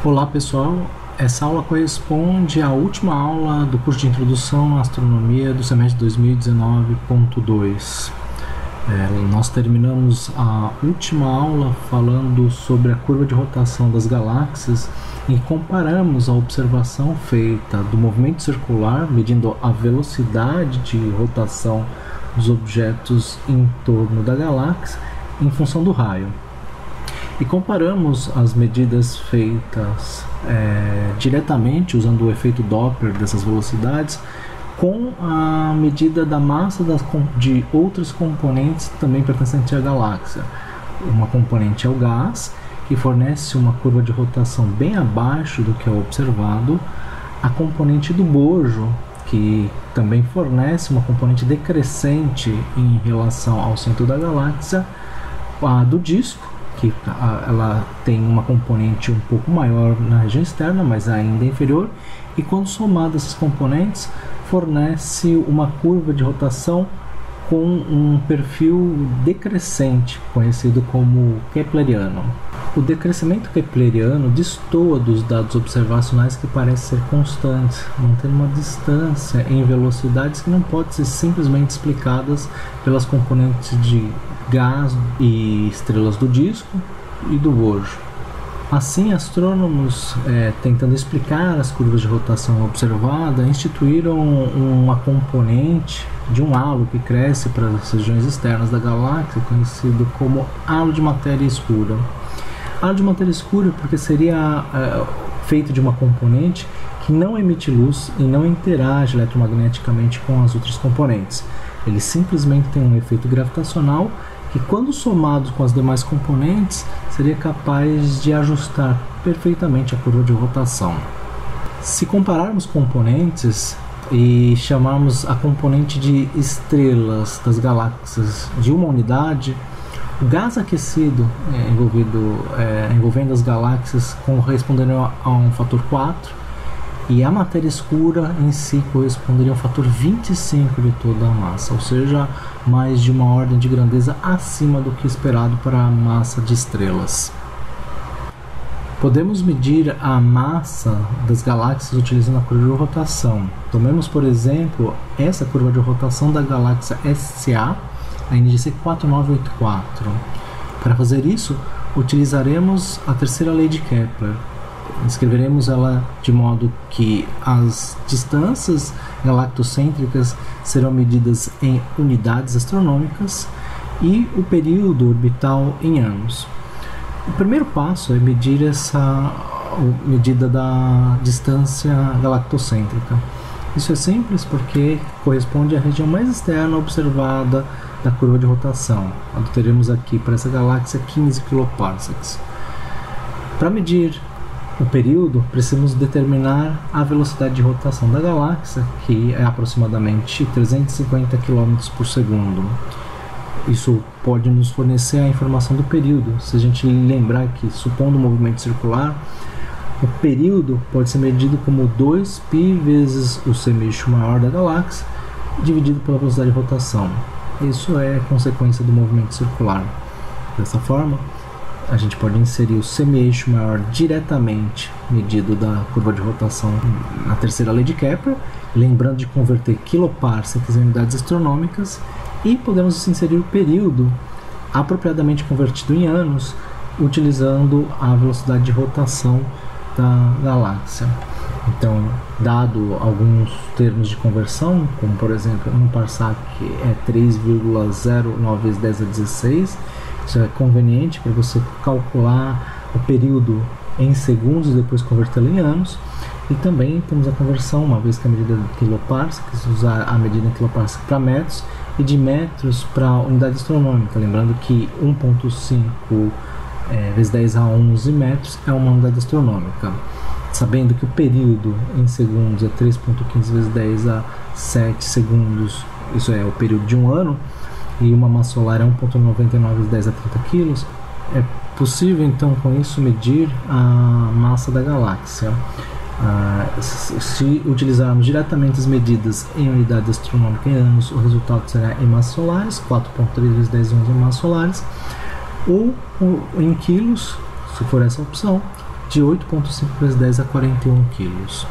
Olá pessoal, essa aula corresponde à última aula do curso de Introdução à Astronomia do semestre 2019.2. Nós terminamos a última aula falando sobre a curva de rotação das galáxias e comparamos a observação feita do movimento circular, medindo a velocidade de rotação dos objetos em torno da galáxia em função do raio. E comparamos as medidas feitas diretamente, usando o efeito Doppler dessas velocidades, com a medida da massa de outros componentes também pertencentes à galáxia. Uma componente é o gás, que fornece uma curva de rotação bem abaixo do que é observado. A componente do bojo, que também fornece uma componente decrescente em relação ao centro da galáxia. A do disco, que ela tem uma componente um pouco maior na região externa, mas ainda inferior, e quando somada essas componentes, fornece uma curva de rotação com um perfil decrescente, conhecido como kepleriano. O decrescimento kepleriano destoa dos dados observacionais que parecem ser constantes, mantendo uma distância em velocidades que não podem ser simplesmente explicadas pelas componentes de gás e estrelas do disco e do bojo. Assim, astrônomos, tentando explicar as curvas de rotação observada, instituíram uma componente de um halo que cresce para as regiões externas da galáxia, conhecido como halo de matéria escura. Halo de matéria escura porque seria feito de uma componente que não emite luz e não interage eletromagneticamente com as outras componentes. Ele simplesmente tem um efeito gravitacional que, quando somado com as demais componentes, seria capaz de ajustar perfeitamente a curva de rotação. Se compararmos componentes e chamarmos a componente de estrelas das galáxias de uma unidade, o gás aquecido envolvendo as galáxias corresponderia a um fator 4, e a matéria escura em si corresponderia a um fator 25 de toda a massa, ou seja, mais de uma ordem de grandeza acima do que esperado para a massa de estrelas. Podemos medir a massa das galáxias utilizando a curva de rotação. Tomemos, por exemplo, essa curva de rotação da galáxia SA, a NGC 4984. Para fazer isso, utilizaremos a terceira lei de Kepler. Escreveremos ela de modo que as distâncias galactocêntricas serão medidas em unidades astronômicas e o período orbital em anos. O primeiro passo é medir essa medida da distância galactocêntrica. Isso é simples porque corresponde à região mais externa observada da curva de rotação. Teremos aqui para essa galáxia 15 kPa. Para medir o período, precisamos determinar a velocidade de rotação da galáxia, que é aproximadamente 350 km por segundo. Isso pode nos fornecer a informação do período. Se a gente lembrar que, supondo um movimento circular, o período pode ser medido como 2π vezes o semi-eixo maior da galáxia, dividido pela velocidade de rotação. Isso é consequência do movimento circular. Dessa forma, a gente pode inserir o semi-eixo maior diretamente medido da curva de rotação na terceira lei de Kepler, lembrando de converter quiloparsecs em unidades astronômicas, e podemos inserir o período apropriadamente convertido em anos, utilizando a velocidade de rotação da galáxia. Então, dado alguns termos de conversão, como por exemplo, um parsec é 3,09 vezes 10 a 16, isso é conveniente para você calcular o período em segundos e depois convertê-lo em anos. E também temos a conversão, uma vez que a medida de quiloparsecs, usar a medida em quiloparsec para metros e de metros para unidade astronômica. Lembrando que 1,5 vezes 10 a 11 metros é uma unidade astronômica. Sabendo que o período em segundos é 3,15 vezes 10 a 7 segundos, isso é o período de um ano, e uma massa solar é 1,99 vezes 10 a 30 kg, é possível então com isso medir a massa da galáxia. Se utilizarmos diretamente as medidas em unidade astronômica em anos, o resultado será em massas solares, 4,3 vezes 10 a 11 massas solares, ou em quilos, se for essa a opção, de 8,5 vezes 10 a 41 kg.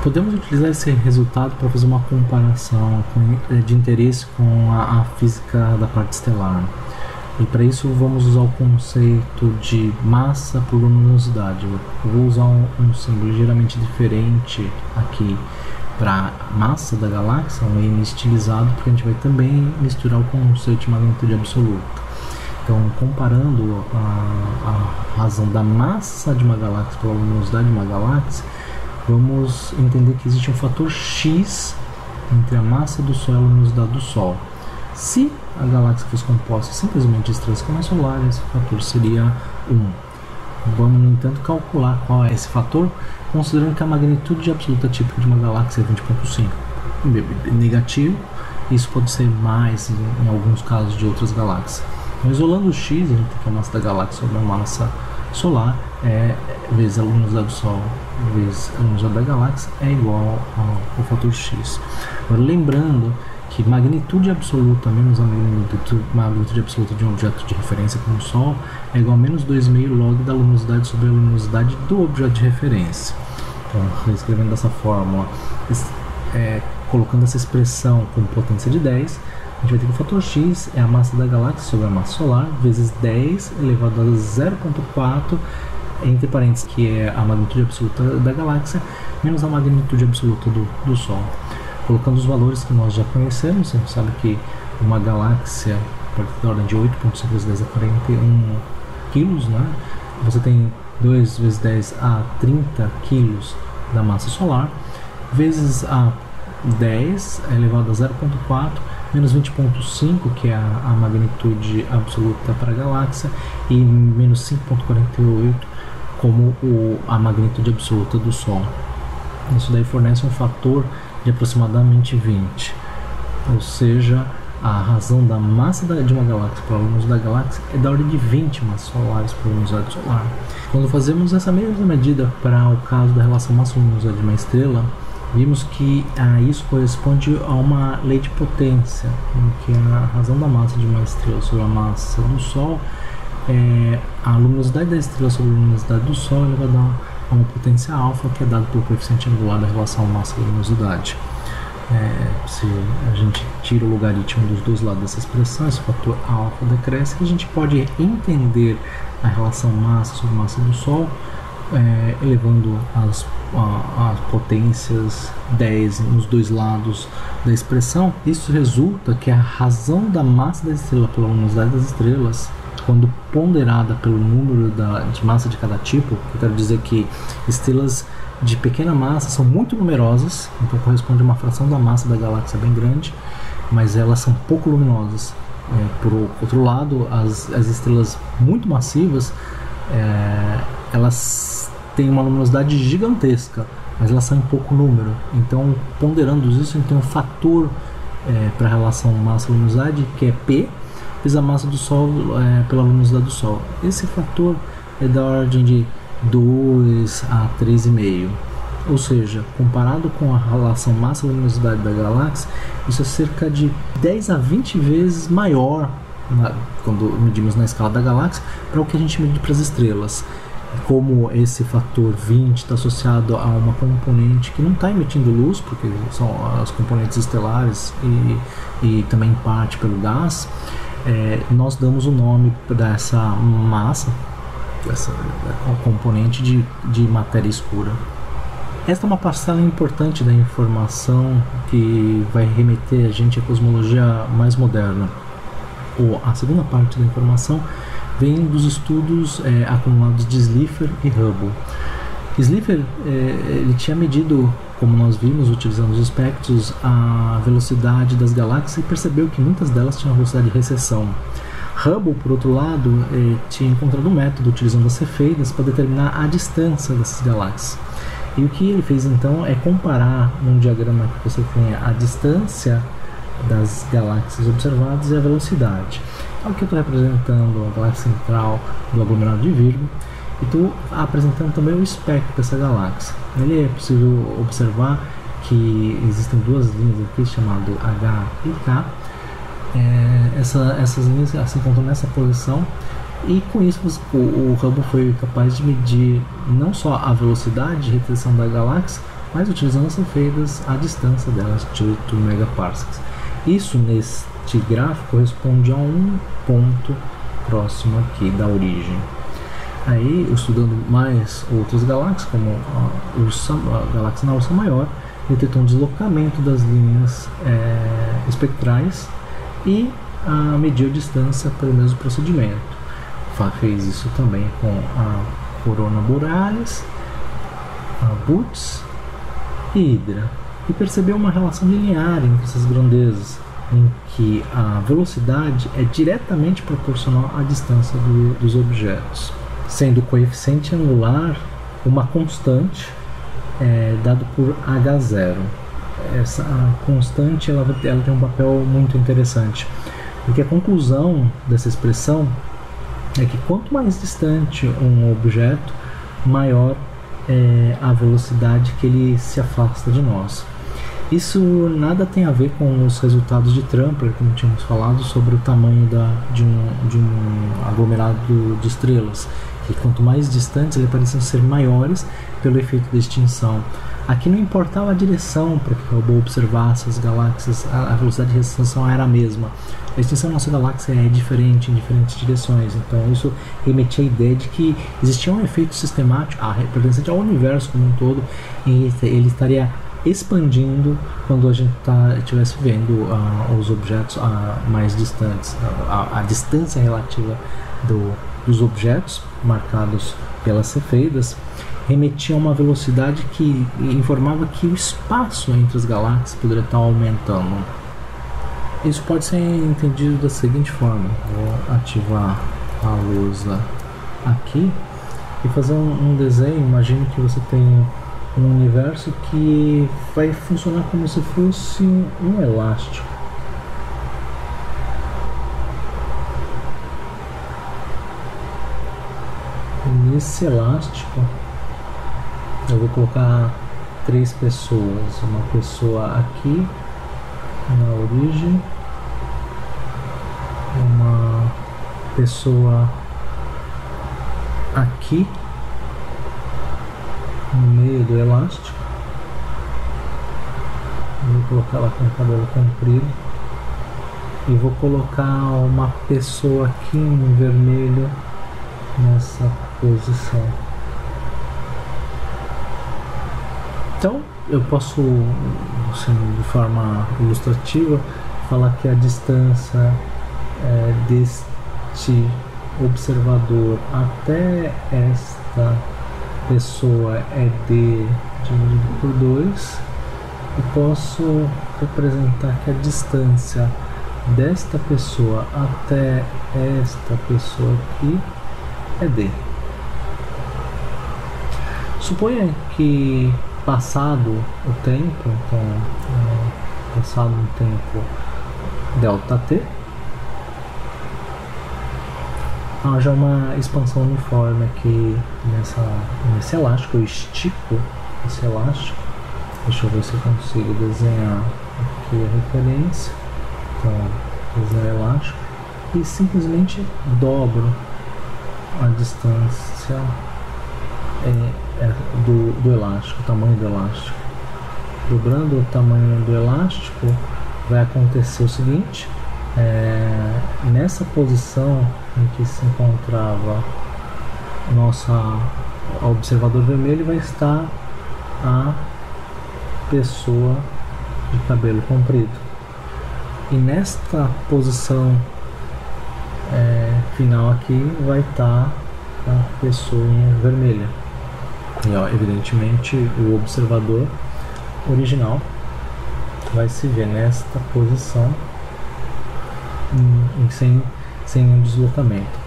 Podemos utilizar esse resultado para fazer uma comparação de interesse com a física da parte estelar. E para isso vamos usar o conceito de massa por luminosidade. Eu vou usar um símbolo ligeiramente diferente aqui para a massa da galáxia, um M estilizado, porque a gente vai também misturar o conceito de magnitude absoluta. Então, comparando a razão da massa de uma galáxia pela luminosidade de uma galáxia, vamos entender que existe um fator X entre a massa do Sol e a luminosidade do Sol. Se a galáxia fosse composta simplesmente de estrelas sistema solar, esse fator seria 1. Vamos, no entanto, calcular qual é esse fator, considerando que a magnitude absoluta típica de uma galáxia é 20,5. Negativo, isso pode ser mais em alguns casos de outras galáxias. Então, isolando o X, a gente tem que a massa da galáxia sobre a massa solar vezes a luminosidade do Sol vezes a luminosidade da galáxia é igual ao fator X. Agora, lembrando que magnitude absoluta menos a magnitude absoluta de um objeto de referência como o Sol é igual a menos 2,5 log da luminosidade sobre a luminosidade do objeto de referência. Então, escrevendo dessa fórmula, colocando essa expressão com potência de 10, a gente vai ter que o fator X é a massa da galáxia sobre a massa solar vezes 10 elevado a 0,4, entre parênteses, que é a magnitude absoluta da galáxia, menos a magnitude absoluta do Sol. Colocando os valores que nós já conhecemos, você sabe que uma galáxia, a partir da ordem de 8,5 vezes 10 a 41 kg, né? Você tem 2 vezes 10 a 30 kg da massa solar, vezes a 10 elevado a 0,4, menos 20,5, que é a magnitude absoluta para a galáxia, e menos 5,48 como a magnitude absoluta do Sol. Isso daí fornece um fator de aproximadamente 20, ou seja, a razão da massa de uma galáxia para a luminosidade da galáxia é da ordem de 20 massas solares por luminosidade solar. Quando fazemos essa mesma medida para o caso da relação massa-luminosidade de uma estrela, vimos que isso corresponde a uma lei de potência, em que a razão da massa de uma estrela sobre a massa do Sol é a luminosidade da estrela sobre a luminosidade do Sol elevada a uma potência alfa, que é dado pelo coeficiente angular da relação massa-luminosidade. Se a gente tira o logaritmo dos dois lados dessa expressão, esse fator alfa decresce, e a gente pode entender a relação massa sobre massa do Sol elevando as potências 10 nos dois lados da expressão. Isso resulta que a razão da massa da estrela pela luminosidade das estrelas, quando ponderada pelo número de massa de cada tipo, eu quero dizer que estrelas de pequena massa são muito numerosas, então corresponde a uma fração da massa da galáxia bem grande, mas elas são pouco luminosas. Por outro lado, as estrelas muito massivas, elas têm uma luminosidade gigantesca, mas elas são em pouco número. Então, ponderando isso, a gente tem um fator para a relação massa-luminosidade, que é P, vezes a massa do Sol pela luminosidade do Sol. Esse fator é da ordem de 2 a 3,5. Ou seja, comparado com a relação massa-luminosidade da galáxia, isso é cerca de 10 a 20 vezes maior quando medimos na escala da galáxia para o que a gente mede para as estrelas. Como esse fator 20 está associado a uma componente que não está emitindo luz, porque são as componentes estelares e também em parte pelo gás, nós damos o nome dessa massa, essa componente de matéria escura. Esta é uma parcela importante da informação que vai remeter a gente à cosmologia mais moderna. A segunda parte da informação vem dos estudos acumulados de Slipher e Hubble. Slipher ele tinha medido, como nós vimos, utilizando os espectros, a velocidade das galáxias e percebeu que muitas delas tinham velocidade de recessão. Hubble, por outro lado, tinha encontrado um método utilizando as cefeidas para determinar a distância dessas galáxias. E o que ele fez então é comparar num diagrama que você tenha a distância das galáxias observadas e a velocidade. Aqui eu estou representando a galáxia central do aglomerado de Virgo e estou apresentando também o espectro dessa galáxia. Nele é possível observar que existem duas linhas aqui chamadas H e K. Essas linhas se encontram nessa posição E com isso o Hubble foi capaz de medir não só a velocidade de retração da galáxia, mas utilizando as efeitos a distância delas, de 8 megaparsecs. Isso neste gráfico corresponde a um ponto próximo aqui da origem. Aí, estudando mais outras galáxias, como a galáxia na Ursa Maior, detectou um deslocamento das linhas espectrais e mediu a distância pelo mesmo procedimento. Fez isso também com a Corona Borealis, a Bootes e Hydra, e percebeu uma relação linear entre essas grandezas, em que a velocidade é diretamente proporcional à distância dos objetos, sendo o coeficiente angular uma constante dado por H0. Essa constante ela tem um papel muito interessante, porque a conclusão dessa expressão é que quanto mais distante um objeto, maior é a velocidade que ele se afasta de nós. Isso nada tem a ver com os resultados de Trampler, como tínhamos falado, sobre o tamanho de um aglomerado de estrelas, que quanto mais distantes eles pareciam ser maiores pelo efeito da extinção. Aqui não importava a direção para que o robô observasse as galáxias, a velocidade de extinção era a mesma. A extinção da nossa galáxia é diferente em diferentes direções, então isso remetia à ideia de que existia um efeito sistemático, pertencente ao universo como um todo, e ele estaria expandindo quando a gente estivesse vendo os objetos mais distantes. A distância relativa dos objetos marcados pelas cefeidas remetia a uma velocidade que informava que o espaço entre as galáxias poderia estar aumentando. Isso pode ser entendido da seguinte forma: vou ativar a luz aqui e fazer um desenho. Imagine que você tem um universo que vai funcionar como se fosse um elástico. E nesse elástico eu vou colocar 3 pessoas. Uma pessoa aqui na origem, uma pessoa aqui no meio do elástico. Vou colocar ela com o cabelo comprido e vou colocar uma pessoa aqui em vermelho nessa posição. Então eu posso, assim, de forma ilustrativa, falar que a distância deste observador até esta pessoa é D dividido por 2, e posso representar que a distância desta pessoa até esta pessoa aqui é D. Suponha que passado o tempo, então passado um tempo ΔT, haja uma expansão uniforme aqui nesse elástico. Eu estico esse elástico. Deixa eu ver se eu consigo desenhar aqui a referência. Então, desenho o elástico e simplesmente dobro a distância do elástico, o tamanho do elástico. Dobrando o tamanho do elástico, vai acontecer o seguinte: nessa posição em que se encontrava o observador vermelho, vai estar a pessoa de cabelo comprido, e nesta posição final aqui vai estar a pessoa vermelha. E evidentemente o observador original vai se ver nesta posição sem um deslocamento.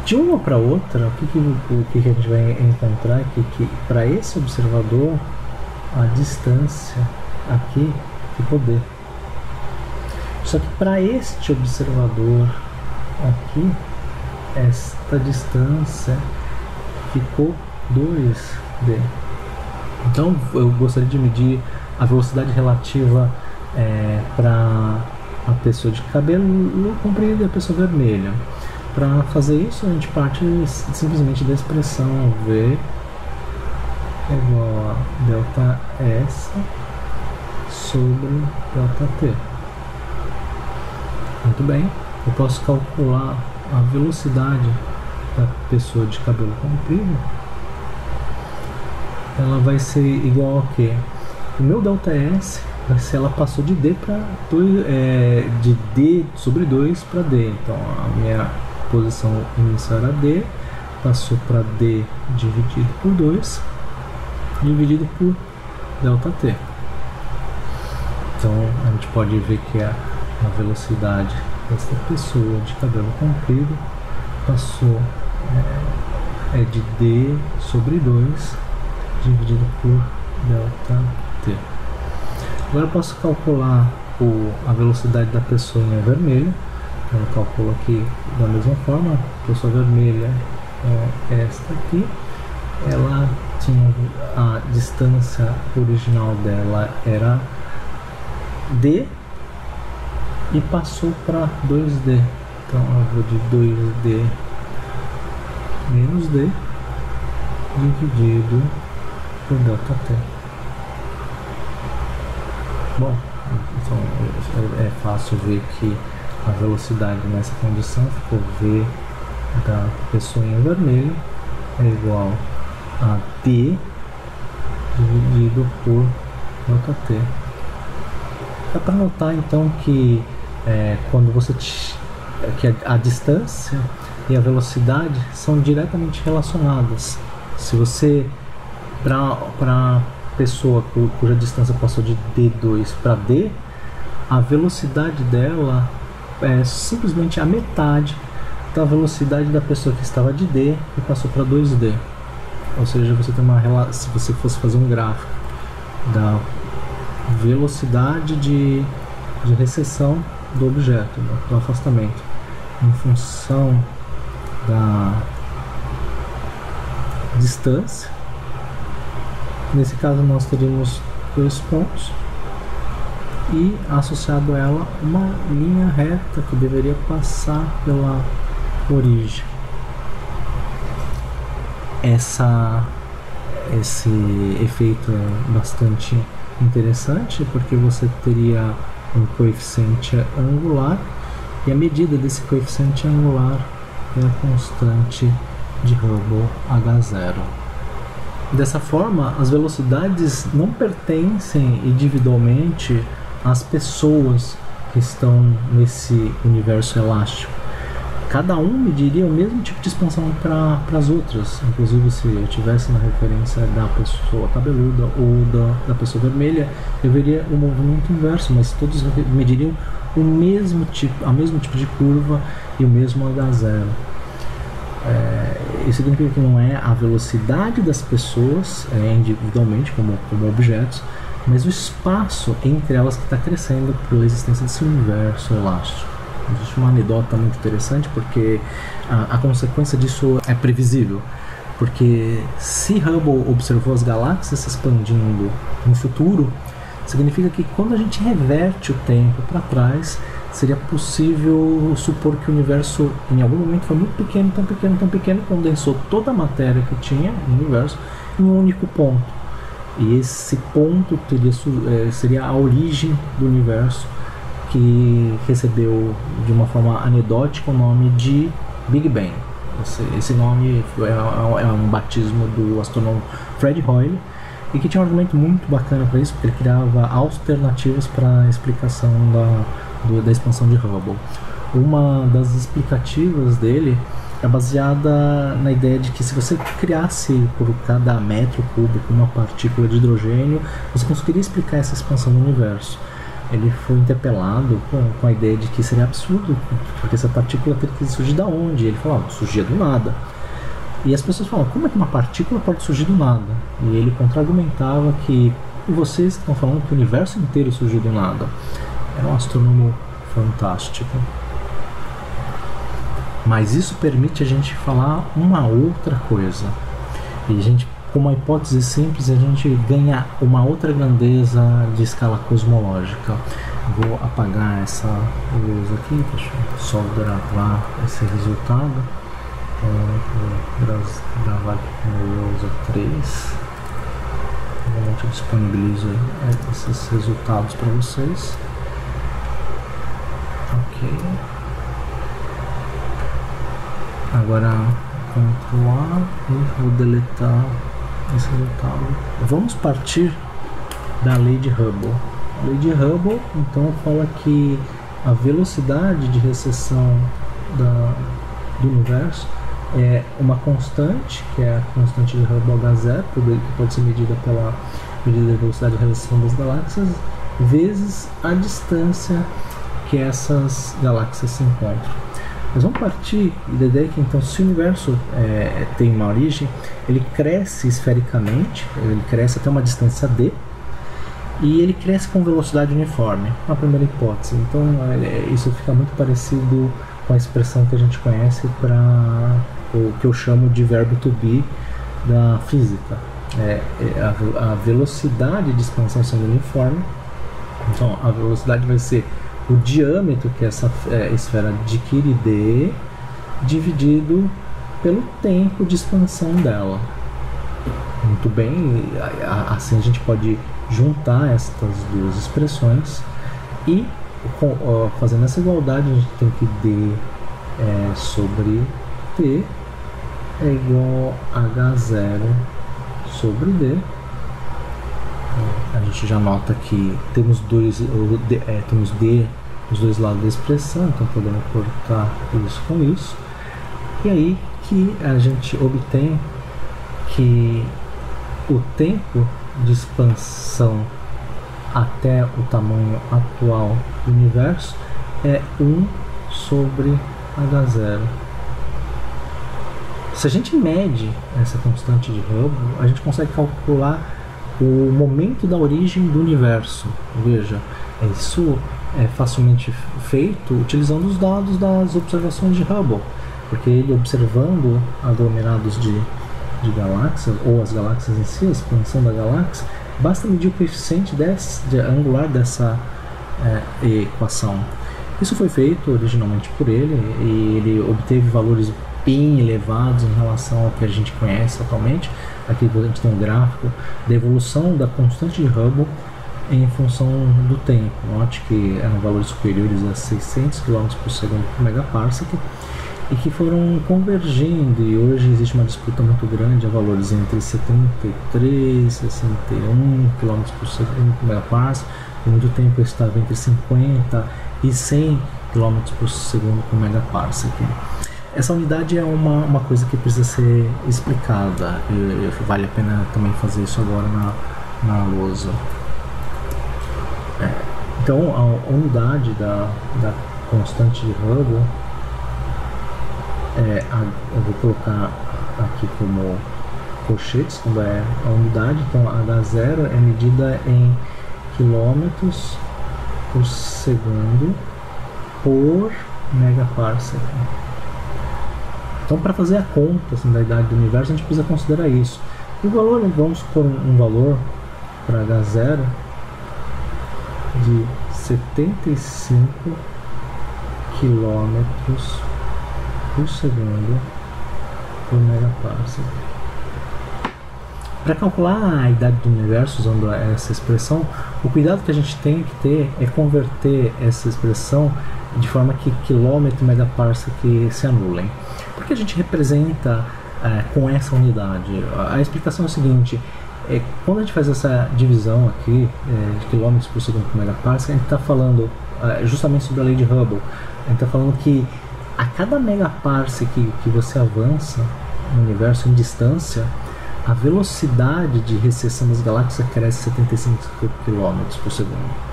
De uma para outra, o que a gente vai encontrar aqui, que para esse observador a distância aqui ficou D. Só que para este observador aqui, esta distância ficou 2D. Então eu gostaria de medir a velocidade relativa para a pessoa de cabelo comprido e a pessoa vermelha. Para fazer isso, a gente parte simplesmente da expressão V é igual a delta S sobre delta T. Muito bem, eu posso calcular a velocidade da pessoa de cabelo comprido. Ela vai ser igual a quê? O meu delta S vai ser, ela passou de D para de D sobre 2 para D. Então a minha posição inicial era D, passou para D dividido por 2, dividido por delta T. Então a gente pode ver que a velocidade dessa pessoa de cabelo comprido passou de D sobre 2 dividido por delta T. Agora eu posso calcular a velocidade da pessoa em vermelho. Eu calculo aqui da mesma forma. A pessoa vermelha é esta aqui. Ela tinha a distância original dela era D e passou para 2D. Então eu vou de 2D menos D dividido por delta T. Bom, então é fácil ver que a velocidade nessa condição ficou V da pessoa em vermelho é igual a D dividido por delta T. É para notar então que quando você que a distância e a velocidade são diretamente relacionadas. Se você para pessoa cuja distância passou de D2 para D, a velocidade dela é simplesmente a metade da velocidade da pessoa que estava de D e passou para 2D. Ou seja, você tem uma relação, se você fosse fazer um gráfico da velocidade de recessão do objeto, do afastamento, em função da distância. Nesse caso nós teríamos 2 pontos e associado a ela uma linha reta que deveria passar pela origem. Esse efeito é bastante interessante porque você teria um coeficiente angular e a medida desse coeficiente angular é a constante de Hubble H0. Dessa forma, as velocidades não pertencem individualmente às pessoas que estão nesse universo elástico. Cada um mediria o mesmo tipo de expansão para as outras. Inclusive, se eu tivesse na referência da pessoa cabeluda ou da pessoa vermelha, eu veria o movimento inverso, mas todos mediriam o mesmo tipo de curva e o mesmo H0. Isso significa que não é a velocidade das pessoas individualmente como objetos, mas o espaço entre elas que está crescendo pela existência desse universo elástico. Existe uma anedota muito interessante porque a consequência disso é previsível, porque se Hubble observou as galáxias se expandindo no futuro, significa que quando a gente reverte o tempo para trás, seria possível supor que o universo em algum momento foi muito pequeno, tão pequeno, tão pequeno, condensou toda a matéria que tinha no universo em um único ponto. E esse ponto seria a origem do universo, que recebeu de uma forma anedótica o nome de Big Bang. Esse nome é um batismo do astrônomo Fred Hoyle, e que tinha um argumento muito bacana para isso, porque ele criava alternativas para a explicação da expansão de Hubble. Uma das explicativas dele é baseada na ideia de que se você criasse por cada metro cúbico uma partícula de hidrogênio, você conseguiria explicar essa expansão do universo. Ele foi interpelado com a ideia de que seria absurdo, porque essa partícula teria que surgir da onde? Ele falava, surgia do nada. E as pessoas falam, como é que uma partícula pode surgir do nada? E ele contra-argumentava que vocês estão falando que o universo inteiro surgiu do nada. Era um astrônomo fantástico. Mas isso permite a gente falar uma outra coisa. E a gente, com uma hipótese simples, a gente ganha uma outra grandeza de escala cosmológica. Vou apagar essa luz aqui, deixa eu só gravar esse resultado. Vou gravar aqui com o user 3. Normalmente eu disponibilizo esses resultados para vocês. Ok. Agora Ctrl A e vou deletar esse resultado. Vamos partir da lei de Hubble. A lei de Hubble então fala que a velocidade de recessão do universo é uma constante, que é a constante de Hubble H0, que pode ser medida pela medida da velocidade de recessão das galáxias, vezes a distância que essas galáxias se encontram. Nós vamos partir da ideia que então, se o universo tem uma origem, ele cresce esfericamente, ele cresce até uma distância d, e ele cresce com velocidade uniforme, na primeira hipótese. Então isso fica muito parecido com a expressão que a gente conhece para o que eu chamo de verbo to be da física. A velocidade de expansão sendo uniforme, então a velocidade vai ser o diâmetro que essa esfera adquire d dividido pelo tempo de expansão dela. Muito bem, assim a gente pode juntar estas duas expressões e fazendo essa igualdade a gente tem que d sobre t é igual a h0 sobre d. A gente já nota que temos temos d nos dois lados da expressão, então podemos cortar isso com isso. E aí que a gente obtém que o tempo de expansão até o tamanho atual do universo é 1 sobre h0. Se a gente mede essa constante de Hubble, a gente consegue calcular o momento da origem do universo. Veja, isso é facilmente feito utilizando os dados das observações de Hubble, porque ele observando aglomerados de galáxias, ou as galáxias em si, a expansão da galáxia, basta medir o coeficiente angular dessa equação. Isso foi feito originalmente por ele, e ele obteve valores bem elevados em relação ao que a gente conhece atualmente. Aqui a gente tem um gráfico da evolução da constante de Hubble em função do tempo. Note que eram valores superiores a 600 km por segundo por megaparsec, e que foram convergindo, e hoje existe uma disputa muito grande a valores entre 73 e 61 km por segundo por megaparsec. Por muito tempo estava entre 50 e 100 km por segundo por megaparsec. Essa unidade é uma coisa que precisa ser explicada, e vale a pena também fazer isso agora na lousa. Então a unidade da constante de Hubble eu vou colocar aqui como colchetes quando é a unidade. Então H0 é medida em quilômetros por segundo por megaparsec. Então, para fazer a conta assim, da idade do universo, a gente precisa considerar isso. E o valor, vamos pôr um valor para H0 de 75 km por segundo por megaparsec. Para calcular a idade do universo usando essa expressão, o cuidado que a gente tem que ter é converter essa expressão de forma que quilômetro e megaparsec se anulem. Porque a gente representa com essa unidade? A explicação é a seguinte: quando a gente faz essa divisão aqui de quilômetros por segundo por megaparsec, a gente está falando justamente sobre a lei de Hubble. A gente está falando que a cada megaparsec que você avança no universo em distância, a velocidade de recessão das galáxias cresce 75 km por segundo.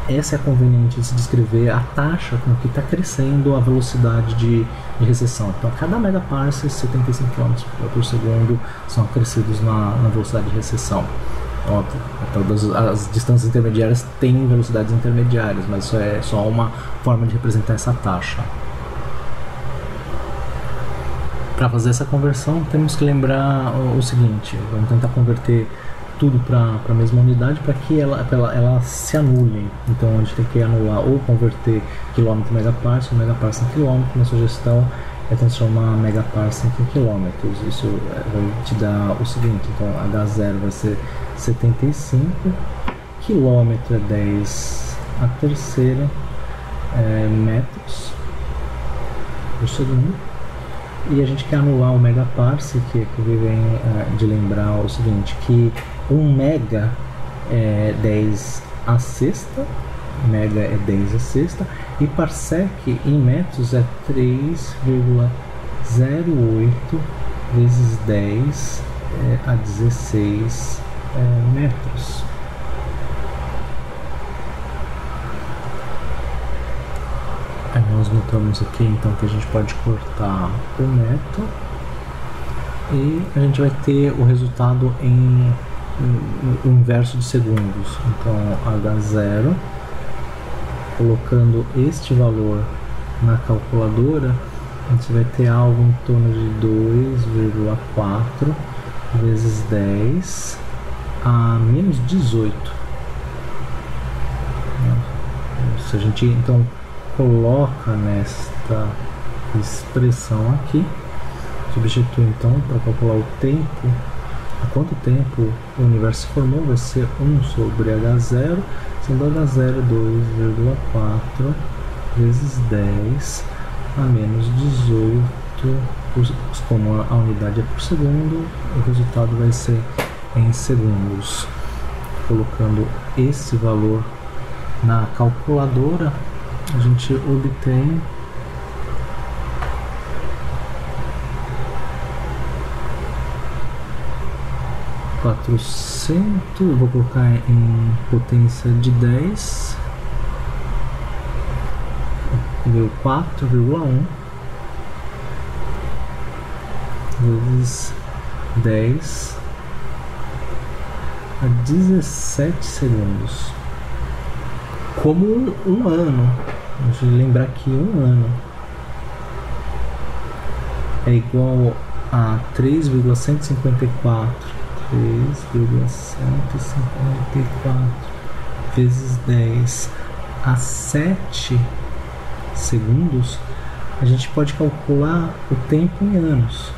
Essa é a conveniente de se descrever a taxa com que está crescendo a velocidade de recessão. Então, a cada megaparsec, 75 km por segundo são acrescidos na velocidade de recessão. Óbvio, todas as distâncias intermediárias têm velocidades intermediárias, mas isso é só uma forma de representar essa taxa. Para fazer essa conversão, temos que lembrar o seguinte: vamos tentar converter tudo para a mesma unidade para que ela se anule. Então a gente tem que anular ou converter quilômetro em megaparsec, megaparsec em quilômetro. Minha sugestão é transformar megaparsec em quilômetros. Isso vai te dar o seguinte: então H0 vai ser 75, quilômetro é 10 a terceira metros por segundo. E a gente quer anular o megaparsec, que vem de lembrar o seguinte, que 1 mega é 10 a sexta, mega é 10 a sexta, e parsec em metros é 3,08 vezes 10 a 16 metros. Aí nós notamos aqui então que a gente pode cortar o metro e a gente vai ter o resultado em inverso de segundos. Então H0, colocando este valor na calculadora, a gente vai ter algo em torno de 2,4 vezes 10 a menos 18. Se a gente então coloca nesta expressão aqui, substitui então para calcular o tempo, há quanto tempo o universo se formou, vai ser 1 sobre H0, sendo H0 2,4 vezes 10 a menos 18, como a unidade é por segundo, o resultado vai ser em segundos. Colocando esse valor na calculadora, a gente obtém vou colocar em potência de 10, deu 4,1 vezes 10 a 17 segundos, como um ano. Deixa eu lembrar que um ano é igual a 3,154 vezes 10 a 7 segundos. A gente pode calcular o tempo em anos.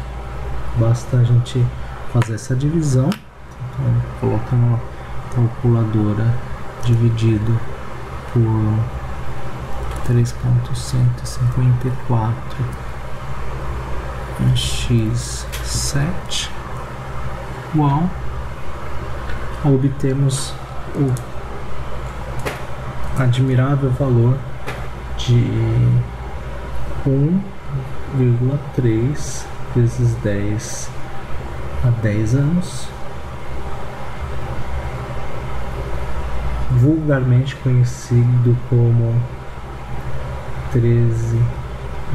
Basta a gente fazer essa divisão. Então, coloca na calculadora dividido por 3,154 em x7 igual, obtemos o admirável valor de 1,3 vezes 10 a 10 anos, vulgarmente conhecido como 13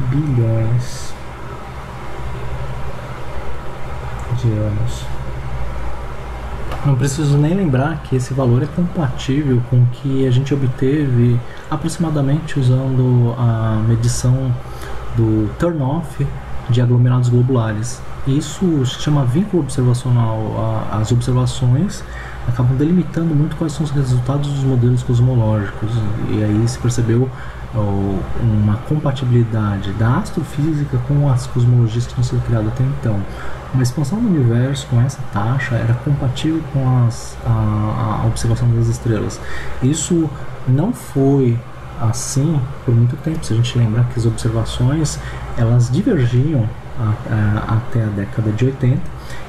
bilhões de anos. Não preciso nem lembrar que esse valor é compatível com o que a gente obteve aproximadamente usando a medição do turn-off de aglomerados globulares. Isso se chama vínculo observacional. As observações acabam delimitando muito quais são os resultados dos modelos cosmológicos, e aí se percebeu uma compatibilidade da astrofísica com as cosmologias que tinham sido criadas até então. Uma expansão do universo com essa taxa era compatível com a observação das estrelas. Isso não foi assim por muito tempo. Se a gente lembrar que as observações elas divergiam até a década de 80,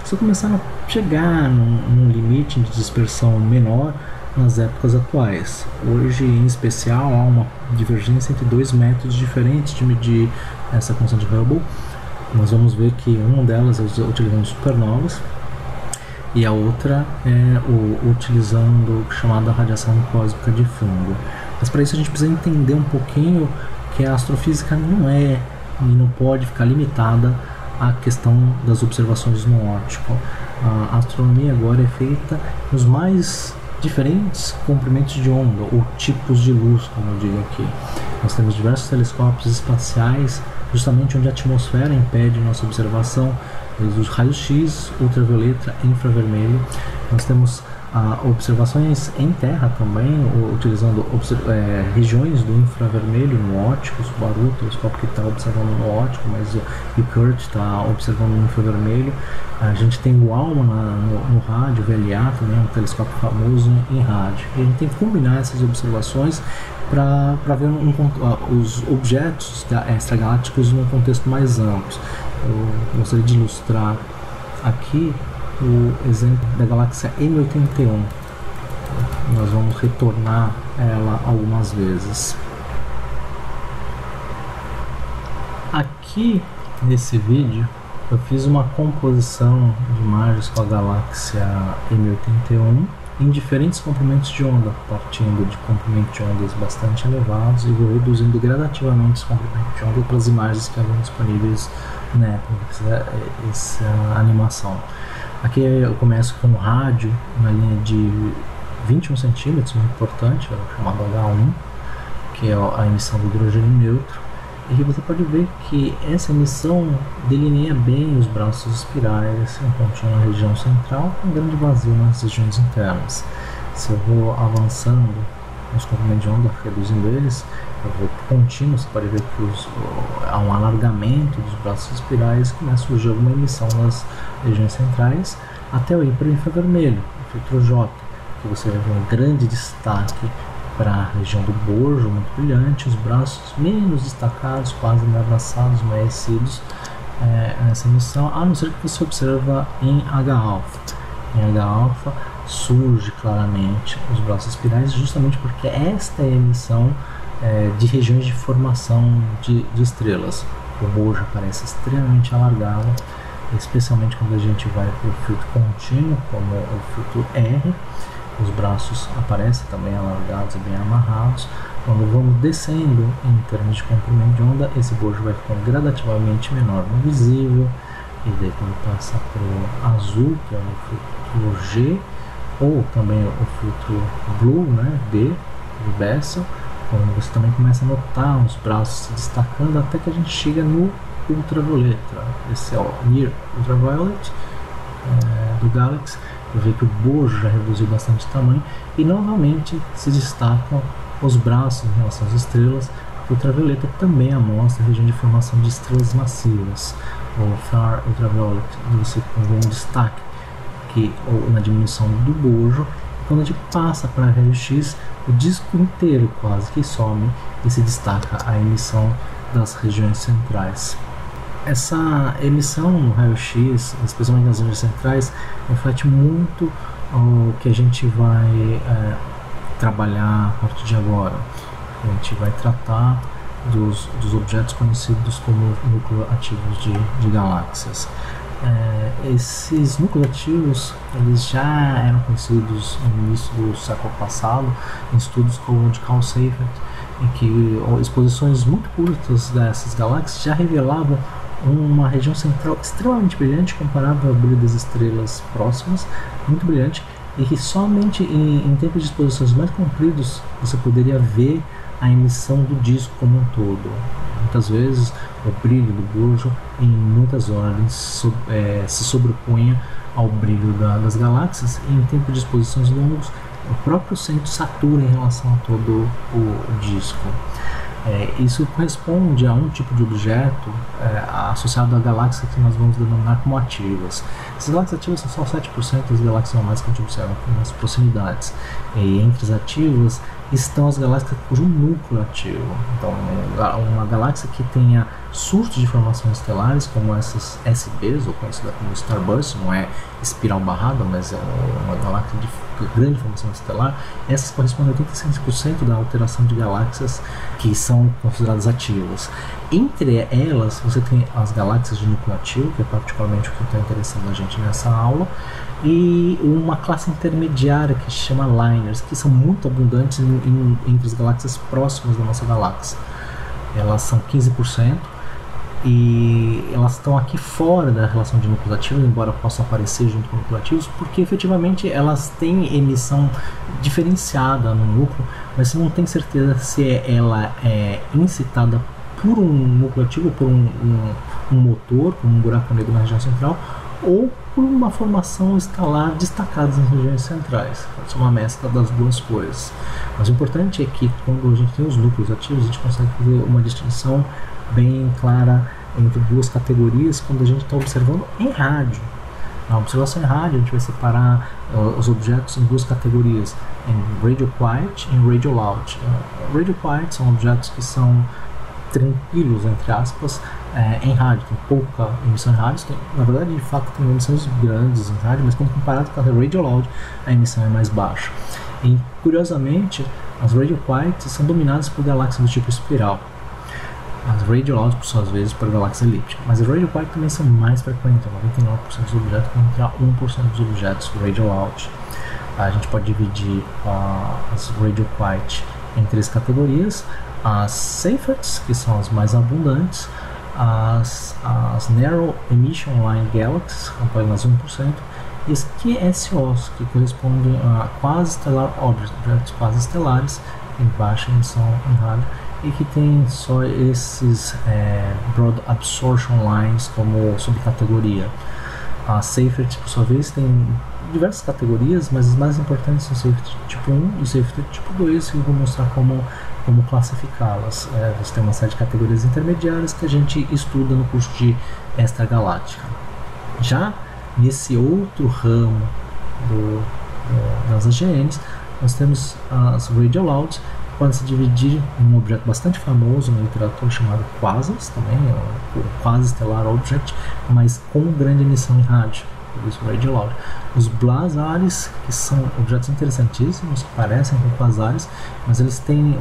só começaram a chegar num limite de dispersão menor nas épocas atuais. Hoje, em especial, há uma divergência entre dois métodos diferentes de medir essa constante de Hubble. Nós vamos ver que uma delas é utilizando supernovas e a outra é utilizando a chamada radiação cósmica de fundo. Mas para isso a gente precisa entender um pouquinho que a astrofísica não é e não pode ficar limitada à questão das observações no óptico. A astronomia agora é feita nos mais diferentes comprimentos de onda ou tipos de luz, como eu digo aqui. Nós temos diversos telescópios espaciais justamente onde a atmosfera impede nossa observação, os raios X, ultravioleta e infravermelho. Nós temos observações em terra também, utilizando regiões do infravermelho no óptico, o Subaru, o telescópio que está observando no óptico, mas o Kurt está observando no infravermelho. A gente tem o ALMA no rádio, o VLA também é um telescópio famoso em rádio. E a gente tem que combinar essas observações para ver os objetos extragalácticos num contexto mais amplo. Eu gostaria de ilustrar aqui o exemplo da galáxia M81. Nós vamos retornar ela algumas vezes. Aqui nesse vídeo eu fiz uma composição de imagens com a galáxia M81 em diferentes comprimentos de onda, partindo de comprimentos de ondas bastante elevados, e vou reduzindo gradativamente os comprimentos de onda para as imagens que haviam disponíveis na época, essa animação. Aqui eu começo com o rádio na linha de 21 centímetros, muito importante, chamado H1, que é a emissão do hidrogênio neutro. E você pode ver que essa emissão delineia bem os braços espirais, encontrando a região central com um grande vazio nas regiões internas. Se eu vou avançando nos comprimentos de onda, reduzindo eles, eu vou contínuo, você pode ver que há um alargamento dos braços espirais, começa a surgir alguma emissão nas regiões centrais, até eu ir para o infravermelho, o filtro J, que você vai ver um grande destaque para a região do bojo, muito brilhante, os braços menos destacados, quase abraçados, amanhecidos nessa emissão, a não ser que você observa em H-alfa. Em H-alfa surge claramente os braços espirais, justamente porque esta é a emissão de regiões de formação de estrelas. O bojo aparece extremamente alargado, especialmente quando a gente vai para o filtro contínuo, como o filtro R. Os braços aparecem também alargados e bem amarrados. Quando vamos descendo em termos de comprimento de onda, esse bojo vai ficando gradativamente menor no visível, e daí quando passa para o azul, que é o filtro G, ou também o filtro Blue, né, B, de Bessel, quando você também começa a notar os braços se destacando até que a gente chega no ultravioleta. Esse é o Near Ultraviolet do Galaxy. Eu vejo que o bojo já reduziu bastante tamanho e novamente se destacam os braços em relação às estrelas. O ultravioleta também amostra a região de formação de estrelas massivas. O Far Ultraviolet, você vê um destaque na diminuição do bojo. Quando a gente passa para raio-x, o disco inteiro quase que some e se destaca a emissão das regiões centrais. Essa emissão no raio-x, especialmente nas regiões centrais, reflete muito o que a gente vai trabalhar a partir de agora. A gente vai tratar dos objetos conhecidos como núcleos ativos de galáxias. Esses núcleos ativos eles já eram conhecidos no início do século passado em estudos como o de Carl Sagan, em que exposições muito curtas dessas galáxias já revelavam uma região central extremamente brilhante, comparável ao brilho das estrelas próximas, muito brilhante, e que somente em tempos de exposições mais compridos você poderia ver a emissão do disco como um todo. Muitas vezes o brilho do bojo em muitas ordens se sobrepunha ao brilho das galáxias, e em tempos de exposições longos o próprio centro satura em relação a todo o disco. Isso corresponde a um tipo de objeto associado à galáxia que nós vamos denominar como ativas. Essas galáxias ativas são só 7% das galáxias normais que a gente observa nas proximidades. E entre as ativas estão as galáxias cujo núcleo ativo. Então, uma galáxia que tenha surtos de formações estelares, como essas SBs, ou conhecida como Starburst, não é espiral barrada, mas é uma galáxia de grande formação estelar, essas correspondem a 86% da alteração de galáxias que são consideradas ativas. Entre elas, você tem as galáxias de núcleo ativo, que é particularmente o que está interessando a gente nessa aula, e uma classe intermediária que se chama Liners, que são muito abundantes entre as galáxias próximas da nossa galáxia. Elas são 15%, e elas estão aqui fora da relação de núcleos ativos, embora possam aparecer junto com núcleos ativos, porque efetivamente elas têm emissão diferenciada no núcleo, mas você não tem certeza se ela é incitada por um núcleo ativo, por um motor, como um buraco negro na região central, ou por uma formação estelar destacada nas regiões centrais. Pode ser uma mescla das duas coisas. Mas o importante é que quando a gente tem os núcleos ativos, a gente consegue fazer uma distinção bem clara entre duas categorias quando a gente está observando em rádio. Na observação em rádio, a gente vai separar os objetos em duas categorias, em radio quiet e em radio loud. Radio quiet são objetos que são tranquilos, entre aspas, em rádio. Tem pouca emissão em rádio, na verdade, de fato, tem emissões grandes em rádio, mas quando comparado com a radio loud, a emissão é mais baixa. E, curiosamente, as radio quiet são dominadas por galáxias do tipo espiral. As radio loud, por suas vezes, por galáxia elíptica. Mas as radio quiet também são mais frequentes, 99% dos objetos contra 1% dos objetos radio loud. A gente pode dividir as radio quiet em três categorias: as Seyferts, que são as mais abundantes, as Narrow Emission Line Galaxies, apenas 1%, e as QSOs, que correspondem a Quasi-Stellar Objects, objetos quasi-estelares em baixa emissão em rádio, e que tem só esses Broad Absorption Lines como subcategoria. A Seyfert, por sua vez, tem diversas categorias, mas as mais importantes são Seyfert tipo 1 e Seyfert tipo 2, que eu vou mostrar como classificá-las. Você tem uma série de categorias intermediárias que a gente estuda no curso de extragaláctica. Já nesse outro ramo das AGNs, nós temos as Radio Louds, podem se dividir em um objeto bastante famoso na literatura chamado Quasars, também o Quasi-Stellar Object, mas com grande emissão em rádio, por isso Radio Loud. Os Blazares, que são objetos interessantíssimos, que parecem com Quasares, mas eles têm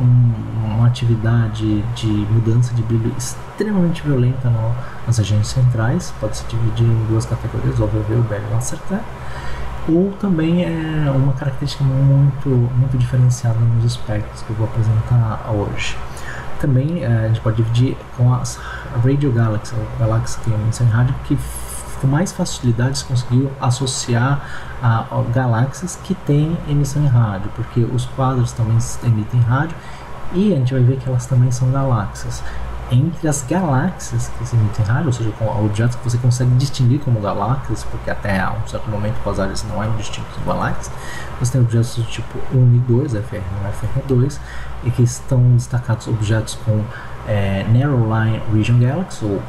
uma atividade de mudança de brilho extremamente violenta nas regiões centrais. Pode se dividir em duas categorias, o VV, o BL e o Lacerta. Ou também é uma característica muito diferenciada nos espectros que eu vou apresentar hoje. Também a gente pode dividir com as Radio Galaxies, galáxias que têm emissão em rádio, que com mais facilidade se conseguiu associar a galáxias que têm emissão em rádio, porque os quadros também emitem rádio e a gente vai ver que elas também são galáxias. Entre as galáxias que se emitem rádio, ou seja, com objetos que você consegue distinguir como galáxias, porque até a um certo momento Quasares não eram distintos de galáxias, você tem objetos do tipo 1 e 2, FR1 e FR2, e que estão destacados objetos com Narrow Line Region Galaxies, ou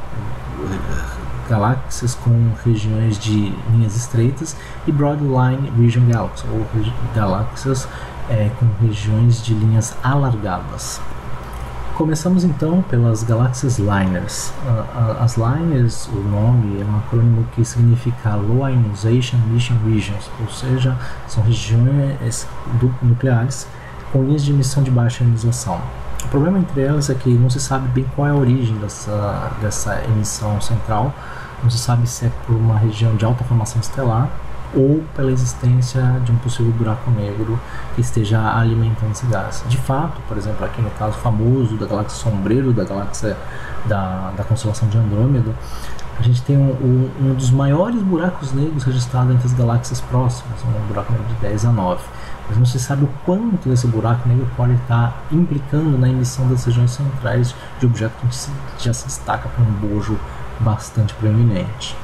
galáxias com regiões de linhas estreitas, e Broad Line Region Galaxies, ou galáxias com regiões de linhas alargadas. Começamos então pelas galáxias Liners. As Liners, o nome é um acrônimo que significa Low Ionization Emission Regions, ou seja, são regiões nucleares com linhas de emissão de baixa ionização. O problema entre elas é que não se sabe bem qual é a origem dessa emissão central, não se sabe se é por uma região de alta formação estelar ou pela existência de um possível buraco negro que esteja alimentando esse gás. De fato, por exemplo, aqui no caso famoso da galáxia Sombreiro, da galáxia da constelação de Andrômeda, a gente tem um dos maiores buracos negros registrados entre as galáxias próximas, um buraco negro de 10 a 9. Mas não se sabe o quanto desse buraco negro pode estar implicando na emissão das regiões centrais de objetos que já se destaca por um bojo bastante proeminente.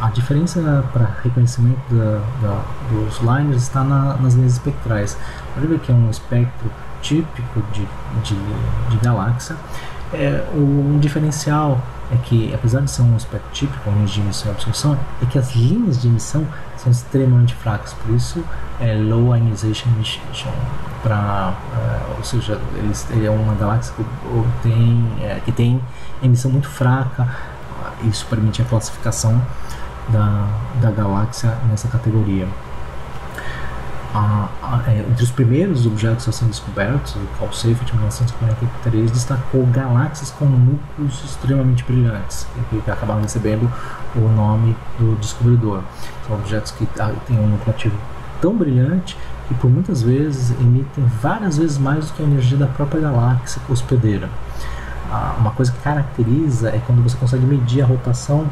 A diferença para reconhecimento dos liners está nas linhas espectrais. Pode ver que é um espectro típico de galáxia. Um diferencial é que, apesar de ser um espectro típico, com linhas de emissão e absorção, é que as linhas de emissão são extremamente fracas. Por isso, Low Ionization Emission, ou seja, ele é uma galáxia que tem emissão muito fraca. Isso permite a classificação da galáxia nessa categoria. Entre os primeiros objetos a serem descobertos, o Carl Seyfert, em 1943, destacou galáxias com núcleos extremamente brilhantes, que acabaram recebendo o nome do descobridor. São objetos que têm um núcleo ativo tão brilhante que por muitas vezes emitem várias vezes mais do que a energia da própria galáxia hospedeira. Uma coisa que caracteriza é quando você consegue medir a rotação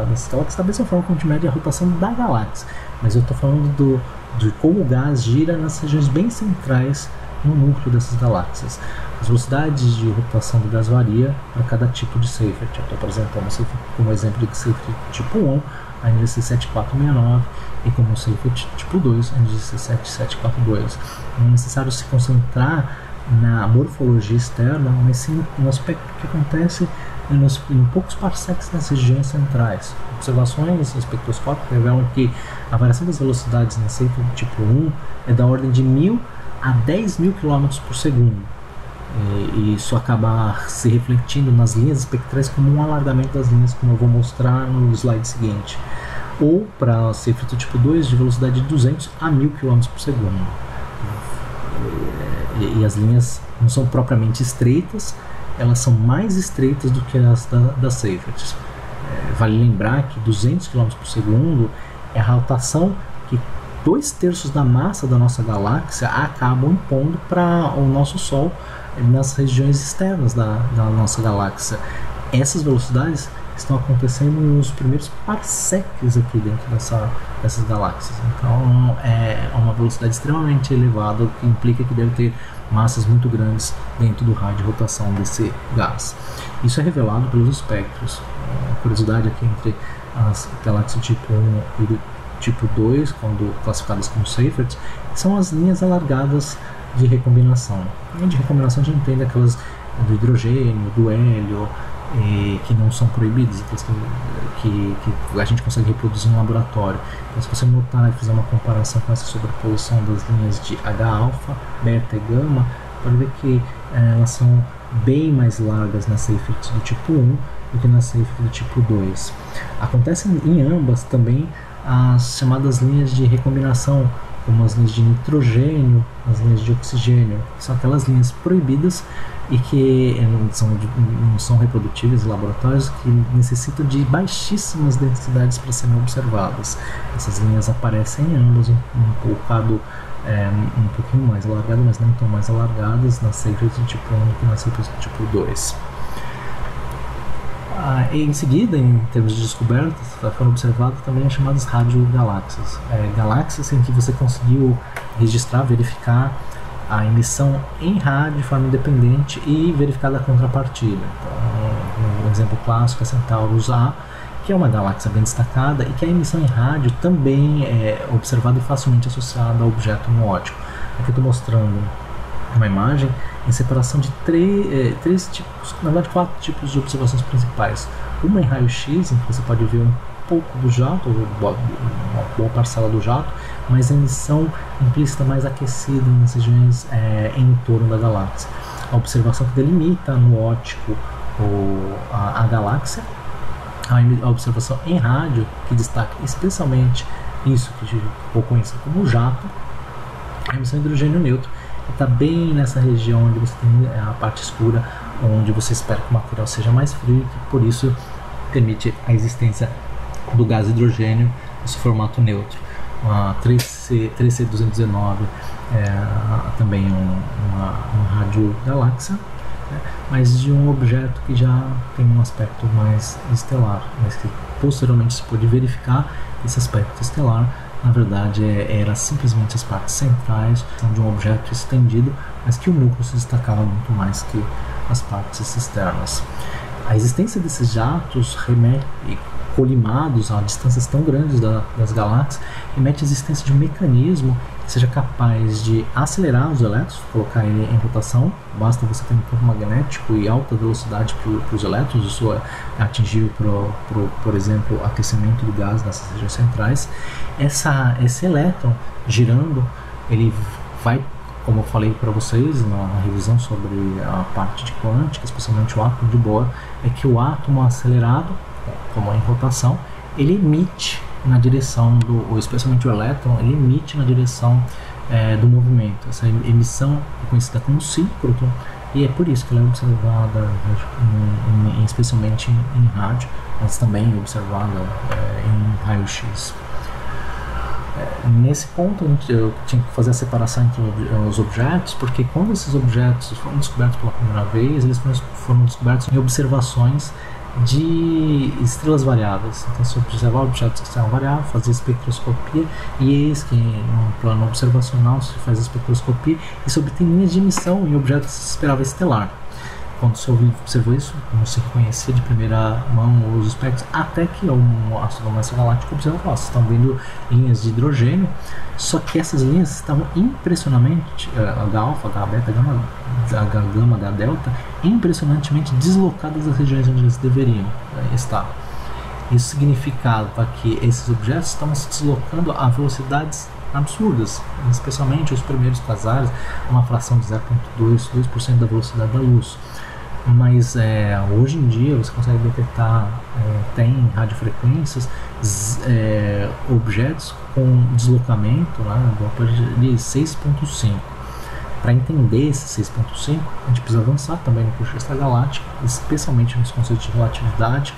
dessas galáxias da mesma forma que a gente mede a rotação da galáxia, mas eu estou falando de como o gás gira nas regiões bem centrais no núcleo dessas galáxias. As velocidades de rotação do gás varia para cada tipo de Seyfert. Eu estou apresentando como exemplo de Seyfert tipo 1, a NGC 7469 e como Seyfert tipo 2, a NGC 7742. Não é necessário se concentrar na morfologia externa, mas sim no aspecto que acontece em poucos parsecs nas regiões centrais. Observações espectroscópicas revelam que a variação das velocidades na Seyfert tipo 1 é da ordem de 1000 a 10.000 km por segundo. E isso acaba se refletindo nas linhas espectrais como um alargamento das linhas, como eu vou mostrar no slide seguinte. Ou para Seyfert tipo 2 de velocidade de 200 a 1000 km por segundo. E as linhas não são propriamente estreitas, elas são mais estreitas do que as da Seyfert. Vale lembrar que 200 km por segundo é a rotação que 2/3 da massa da nossa galáxia acabam impondo para o nosso Sol nas regiões externas da nossa galáxia. Essas velocidades estão acontecendo nos primeiros parsecs aqui dentro dessas galáxias. Então é uma velocidade extremamente elevada, o que implica que deve ter massas muito grandes dentro do raio de rotação desse gás. Isso é revelado pelos espectros. A curiosidade aqui entre as galáxias tipo 1 e tipo 2, quando classificadas como Seyfert, são as linhas alargadas de recombinação. De recombinação a gente entende aquelas do hidrogênio, do hélio, que não são proibidas, que a gente consegue reproduzir no laboratório. Então, se você notar e fizer uma comparação com essa sobreposição das linhas de H-alfa, beta e gama, pode ver que elas são bem mais largas na Seyfert do tipo 1 do que na Seyfert do tipo 2. Acontecem em ambas também as chamadas linhas de recombinação, como as linhas de nitrogênio, as linhas de oxigênio, que são aquelas linhas proibidas e que não são reprodutíveis em laboratórios, que necessitam de baixíssimas densidades para serem observadas. Essas linhas aparecem em ambas, um pouquinho mais alargadas, mas não tão mais alargadas na Seyfert do tipo 1 do que na Seyfert do tipo 2. Em seguida, em termos de descobertas, foram observadas também as chamadas radiogaláxias. Galáxias em que você conseguiu registrar, verificar a emissão em rádio de forma independente e verificar a contrapartida. Então, um exemplo clássico é Centaurus A, que é uma galáxia bem destacada e que a emissão em rádio também é observada e facilmente associada ao objeto no óptico. Aqui eu estou mostrando uma imagem em separação de três tipos, na verdade 4 tipos de observações principais. Uma em raio-x, em que você pode ver um pouco do jato, uma boa parcela do jato, mas a emissão implícita mais aquecida nas regiões em torno da galáxia. A observação que delimita no óptico a galáxia, a observação em rádio, que destaca especialmente isso que ficou conhecido como jato, a emissão de hidrogênio neutro, que está bem nessa região onde você tem a parte escura, onde você espera que o material seja mais frio, e que por isso permite a existência do gás hidrogênio nesse formato neutro. A 3C219 também uma radiogaláxia, mas de um objeto que já tem um aspecto mais estelar, mas que posteriormente se pôde verificar que esse aspecto estelar na verdade era simplesmente as partes centrais de um objeto estendido, mas que o núcleo se destacava muito mais que as partes externas. A existência desses jatos colimados a distâncias tão grandes das galáxias remete à existência de um mecanismo que seja capaz de acelerar os elétrons, colocar ele em rotação. Basta você ter um campo magnético e alta velocidade para os elétrons, isso é atingível por exemplo, aquecimento do gás nessas regiões centrais. Esse elétron girando, ele vai, como eu falei para vocês na revisão sobre a parte de quântica, especialmente o átomo de Bohr, é que o átomo acelerado, como em rotação, ele emite na direção especialmente o elétron, ele emite na direção do movimento. Essa emissão é conhecida como síncroton e é por isso que ela é observada especialmente em rádio, mas também observada em raio-x. Nesse ponto eu tinha que fazer a separação entre os objetos, porque quando esses objetos foram descobertos pela primeira vez, eles foram descobertos em observações de estrelas variáveis. Então se observar objetos que são variáveis, fazer espectroscopia, e eis que no plano observacional se faz a espectroscopia e se obtém linhas de emissão em objetos que se esperava estelar. quando você observou isso, não se conhecia de primeira mão os espectros, até que um astronômico galáctico observou: vocês estão vendo linhas de hidrogênio, só que essas linhas estavam impressionantemente, H-alfa, H-beta, H-gama, H-delta, impressionantemente deslocadas das regiões onde eles deveriam estar. Isso significava que esses objetos estavam se deslocando a velocidades absurdas, especialmente os primeiros quasares, uma fração de 0,2% da velocidade da luz. Mas hoje em dia você consegue detectar, tem radiofrequências, objetos com deslocamento de 6,5. Para entender esse 6,5, a gente precisa avançar também no curso extragaláctico, especialmente nos conceitos de relatividade,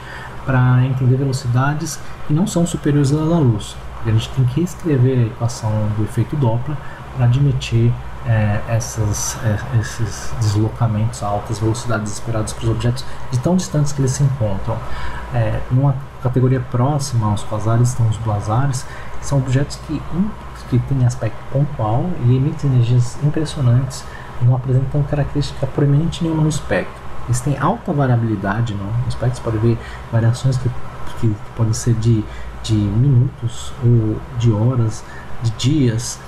para entender velocidades que não são superiores à da luz. A gente tem que reescrever a equação do efeito Doppler para admitir esses deslocamentos a altas velocidades esperadas para os objetos de tão distantes que eles se encontram. Numa categoria próxima aos quasares estão os blazares, que são objetos que têm aspecto pontual e emitem energias impressionantes, não apresentam característica proeminente nenhuma no espectro. Eles têm alta variabilidade no espectro, você pode ver variações que podem ser de minutos ou de horas, de dias,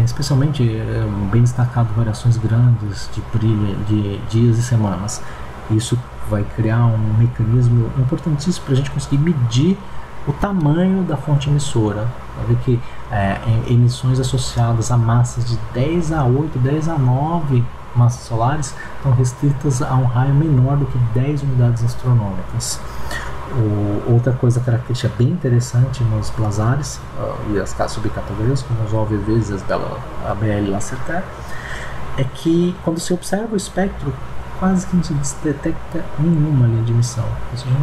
especialmente bem destacado variações grandes de brilho de dias e semanas. Isso vai criar um mecanismo importantíssimo para a gente conseguir medir o tamanho da fonte emissora. Vai ver que emissões associadas a massas de 10 a 8, 10 a 9 massas solares estão restritas a um raio menor do que 10 unidades astronômicas. Outra coisa característica bem interessante nos blazares e as subcategorias, como os OVVs e as ABL Lacertaire, é que quando se observa o espectro, quase que não se detecta nenhuma linha de emissão. Ou seja,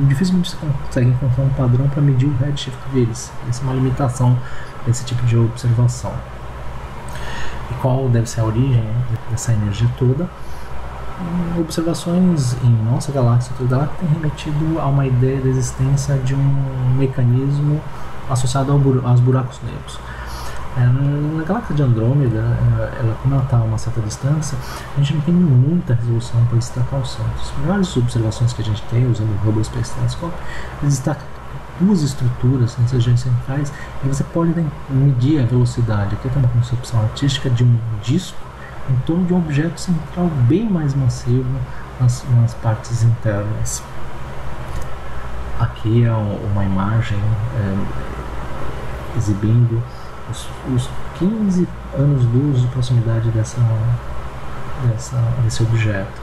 dificilmente você consegue encontrar um padrão para medir o redshift deles. Essa é uma limitação desse tipo de observação. E qual deve ser a origem dessa energia toda? Observações em nossa galáxia e galáxia têm remetido a uma ideia da existência de um mecanismo associado aos buracos negros. Na galáxia de Andrômeda, como ela está a uma certa distância, a gente não tem muita resolução para destacar os centros. As melhores observações que a gente tem usando o Hubble Space Telescope, eles destacam duas estruturas nas regiões centrais e você pode medir a velocidade. Aqui tem uma concepção artística de um disco em torno de um objeto central bem mais massivo nas partes internas. Aqui é uma imagem exibindo os 15 anos-luz de proximidade desse objeto.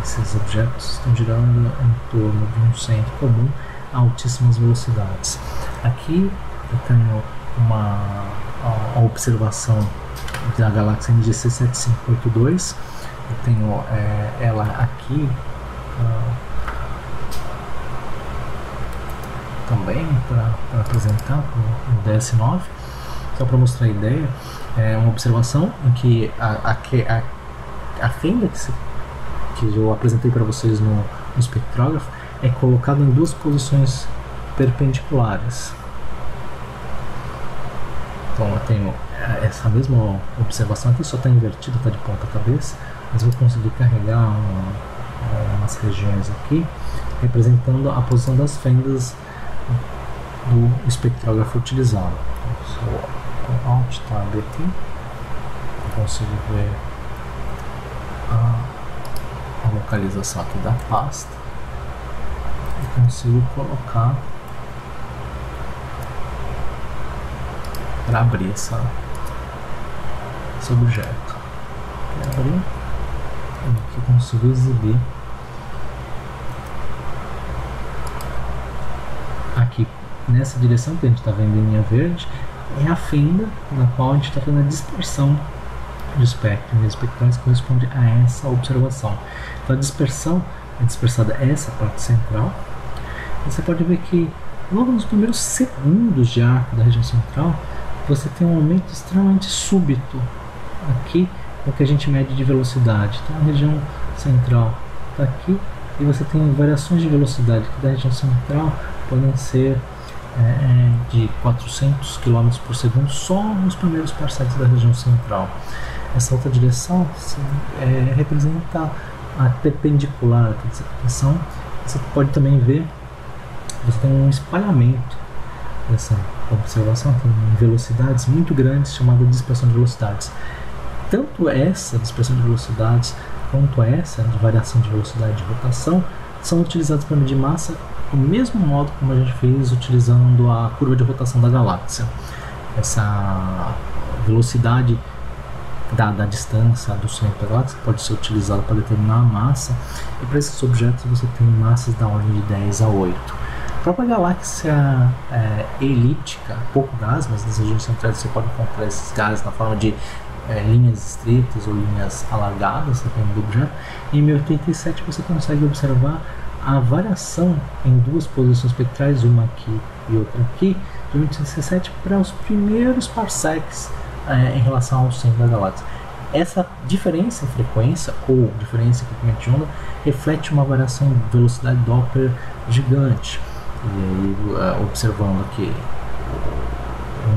Esses objetos estão girando em torno de um centro comum a altíssimas velocidades. Aqui eu tenho uma observação da galáxia NGC 7582. Eu tenho ela aqui também para apresentar no DS9, só para mostrar a ideia. É uma observação em que a fenda que eu apresentei para vocês no espectrógrafo é colocada em duas posições perpendiculares. Então eu tenho essa mesma observação aqui, só está invertida, está de ponta cabeça, mas eu vou conseguir carregar umas regiões aqui representando a posição das fendas do espectrógrafo utilizado. Então, com Alt Tab aqui eu consigo ver a localização aqui da pasta e consigo colocar para abrir esse objeto. Abrir e aqui consigo exibir aqui nessa direção que a gente está vendo em linha verde, é a fenda na qual a gente está fazendo a dispersão do espectro. E a espectrais corresponde a essa observação. Então a dispersão é dispersada essa parte central. E você pode ver que logo nos primeiros segundos de arco da região central você tem um aumento extremamente súbito aqui no que a gente mede de velocidade. Então a região central está aqui e você tem variações de velocidade que da região central podem ser de 400 km por segundo só nos primeiros parsecs da região central. Essa outra direção representa a perpendicular a essa proteção, você pode também ver, você tem um espalhamento dessa observação, tem velocidades muito grandes, chamada dispersão de velocidades. Tanto essa dispersão de velocidades quanto essa de variação de velocidade de rotação são utilizados para medir massa do mesmo modo como a gente fez utilizando a curva de rotação da galáxia. Essa velocidade da distância do centro da galáxia pode ser utilizada para determinar a massa, e para esses objetos você tem massas da ordem de 10 a 8. A própria galáxia elíptica, pouco gás, mas nas regiões centrais você pode encontrar esses gases na forma de linhas estreitas ou linhas alargadas, dependendo do objeto. Em 1087 você consegue observar a variação em duas posições espectrais, uma aqui e outra aqui, de 1087 para os primeiros parsecs em relação ao centro da galáxia. Essa diferença em frequência ou diferença em comprimento de onda reflete uma variação de velocidade Doppler gigante. E aí, observando aqui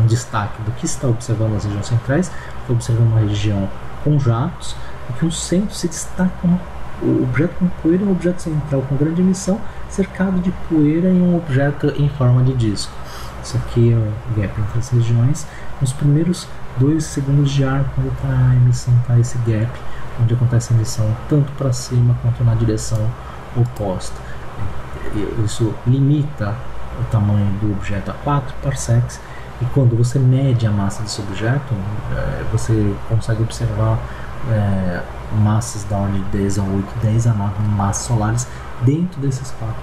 um destaque do que está observando nas regiões centrais, está observando uma região com jatos, e que o centro se destaca como o objeto com poeira, um objeto central com grande emissão, cercado de poeira em um objeto em forma de disco. Isso aqui é o gap entre as regiões. Nos primeiros 2 segundos de ar, quando a emissão está esse gap, onde acontece a emissão tanto para cima quanto na direção oposta. Isso limita o tamanho do objeto a 4 parsecs, e quando você mede a massa desse objeto, você consegue observar massas da ordem de 10 a 8, 10 a 9 massas solares dentro desses 4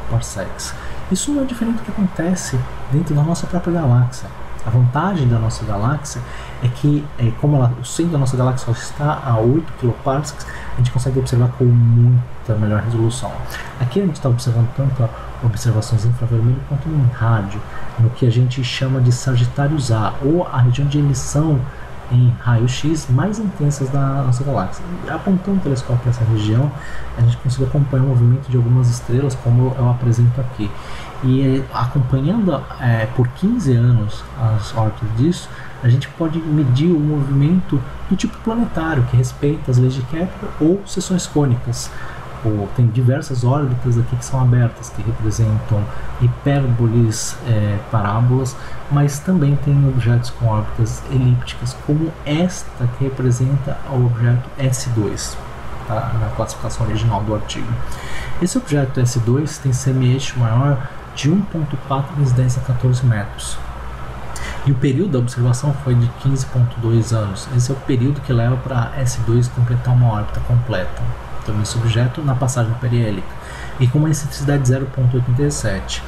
parsecs. Isso não é diferente do que acontece dentro da nossa própria galáxia. A vantagem da nossa galáxia é que, como o centro da nossa galáxia só está a 8 kiloparsecs, a gente consegue observar com muita melhor resolução. Aqui a gente está observando tanto observações em infravermelho quanto em rádio, no que a gente chama de Sagitários A, ou a região de emissão em raio-x mais intensas da nossa galáxia. E apontando o telescópio para essa região, a gente consegue acompanhar o movimento de algumas estrelas, como eu apresento aqui. E acompanhando por 15 anos as órbitas disso, a gente pode medir o movimento do tipo planetário, que respeita as leis de Kepler ou seções cônicas. Tem diversas órbitas aqui que são abertas, que representam hipérboles, parábolas, mas também tem objetos com órbitas elípticas, como esta que representa o objeto S2, tá? Na classificação original do artigo. Esse objeto S2 tem semi-eixo maior de 1.4 vezes 10 a 14 metros. E o período da observação foi de 15.2 anos. Esse é o período que leva para S2 completar uma órbita completa. Então, esse objeto na passagem periélica, e com uma excentricidade de 0.87.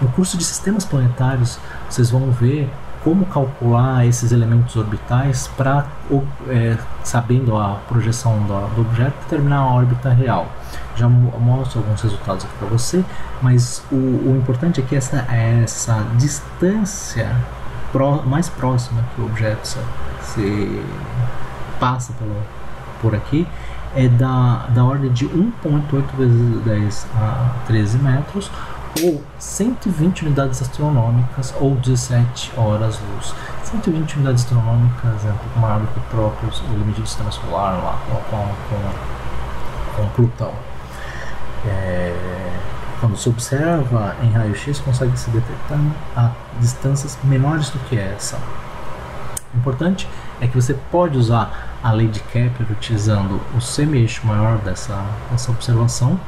No curso de sistemas planetários, vocês vão ver como calcular esses elementos orbitais para, sabendo a projeção do objeto, determinar a órbita real. Já mostro alguns resultados aqui para você, mas o importante é que essa distância mais próxima que o objeto se passa por aqui é da ordem de 1.8 vezes 10 a 13 metros, ou 120 unidades astronômicas, ou 17 horas-luz. 120 unidades astronômicas é um pouco maior do que o próprio limite do sistema solar lá com Plutão. Quando se observa em raio-x, consegue se detectar a distâncias menores do que essa. O importante é que você pode usar a lei de Kepler utilizando o semi-eixo maior dessa observação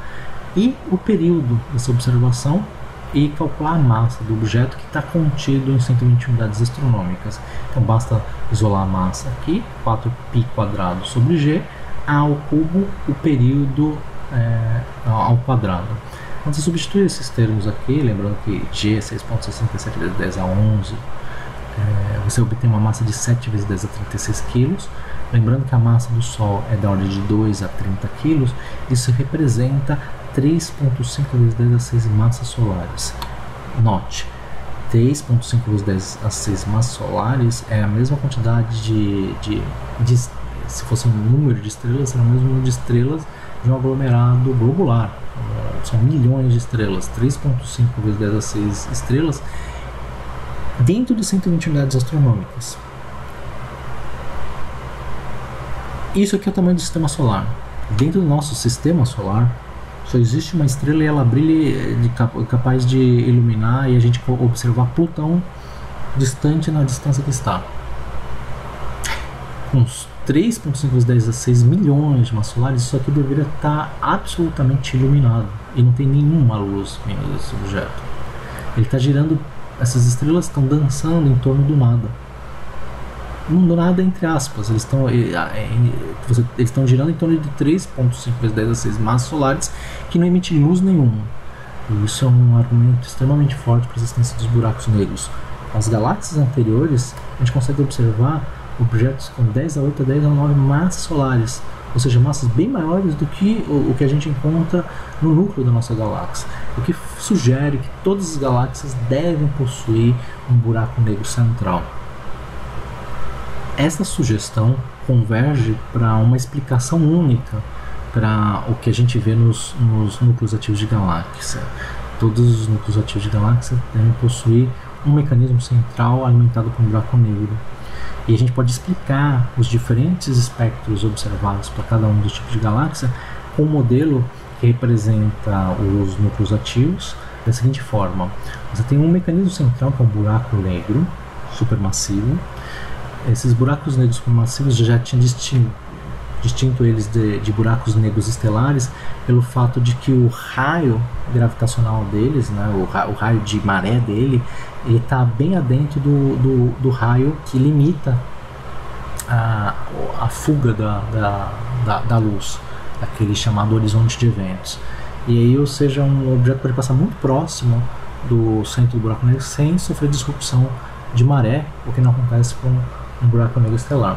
e o período dessa observação, e calcular a massa do objeto que está contido em 120 unidades astronômicas. Então basta isolar a massa aqui, 4π² sobre g, a ao cubo, o período ao quadrado. Quando você substitui esses termos aqui, lembrando que g é 6.67 vezes 10 a 11, você obtém uma massa de 7 vezes 10 a 36 kg. Lembrando que a massa do Sol é da ordem de 2 a 30 kg, isso representa 3.5 vezes 10 a 6 massas solares. Note, 3.5 vezes 10 a 6 massas solares é a mesma quantidade se fosse um número de estrelas, seria o mesmo número de estrelas de um aglomerado globular. São milhões de estrelas. 3.5 vezes 10 a 6 estrelas dentro de 120 unidades astronômicas. Isso aqui é o tamanho do sistema solar. dentro do nosso sistema solar, só existe uma estrela e ela brilha capaz de iluminar e a gente observar Plutão distante na distância que está. Com uns 3,5 × 10⁶ milhões de masas solares, isso aqui deveria estar absolutamente iluminado e não tem nenhuma luz vindo desse objeto. Ele está girando, essas estrelas estão dançando em torno do nada. Do nada, entre aspas, eles estão girando em torno de 3,5 × 10⁶ massas solares que não emitem luz nenhuma. E isso é um argumento extremamente forte para a existência dos buracos negros. As galáxias anteriores, a gente consegue observar objetos com 10⁸ a 10⁹ massas solares, ou seja, massas bem maiores do que o que a gente encontra no núcleo da nossa galáxia, o que sugere que todas as galáxias devem possuir um buraco negro central. Essa sugestão converge para uma explicação única para o que a gente vê nos núcleos ativos de galáxia. Todos os núcleos ativos de galáxia devem possuir um mecanismo central alimentado por um buraco negro. E a gente pode explicar os diferentes espectros observados para cada um dos tipos de galáxia com um modelo que representa os núcleos ativos da seguinte forma. Você tem um mecanismo central que é um buraco negro supermassivo. Esses buracos negros supermassivos já tinha distinto eles de buracos negros estelares pelo fato de que o raio gravitacional deles, né, o raio de maré dele, ele está bem adentro do raio que limita a fuga da luz, aquele chamado horizonte de eventos. E aí, ou seja, um objeto pode passar muito próximo do centro do buraco negro sem sofrer disrupção de maré, o que não acontece com um buraco negro estelar.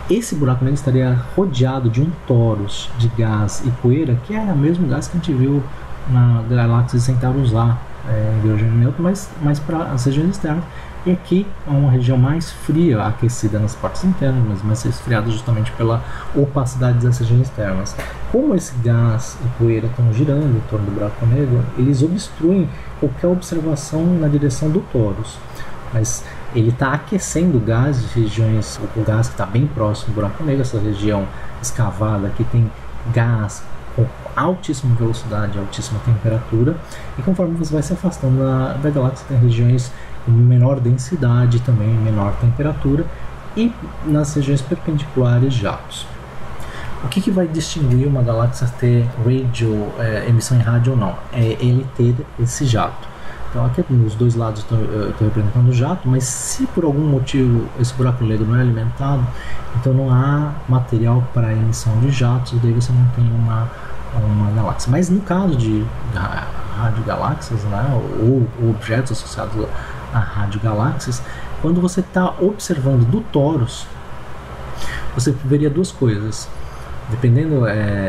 Esse buraco negro estaria rodeado de um torus de gás e poeira, que é o mesmo gás que a gente viu na galáxia de Centaurus A, em hidrogênio neutro, mas para as regiões externas. E aqui é uma região mais fria, aquecida nas partes internas, mas mais resfriada justamente pela opacidade das regiões externas. Como esse gás e poeira estão girando em torno do buraco negro, eles obstruem qualquer observação na direção do torus. Mas ele está aquecendo o gás de regiões, o gás que está bem próximo do buraco negro, essa região escavada que tem gás com altíssima velocidade, altíssima temperatura, e conforme você vai se afastando da galáxia, tem regiões com menor densidade, também menor temperatura, e nas regiões perpendiculares jatos. O que vai distinguir uma galáxia ter emissão em rádio ou não? É ele ter esse jato. Então aqui nos dois lados estou representando o jato, mas se por algum motivo esse buraco negro não é alimentado, então não há material para emissão de jatos, e daí você não tem uma galáxia. Mas no caso de radiogaláxias, né, ou objetos associados a radiogaláxias, quando você está observando do torus, você veria duas coisas. Dependendo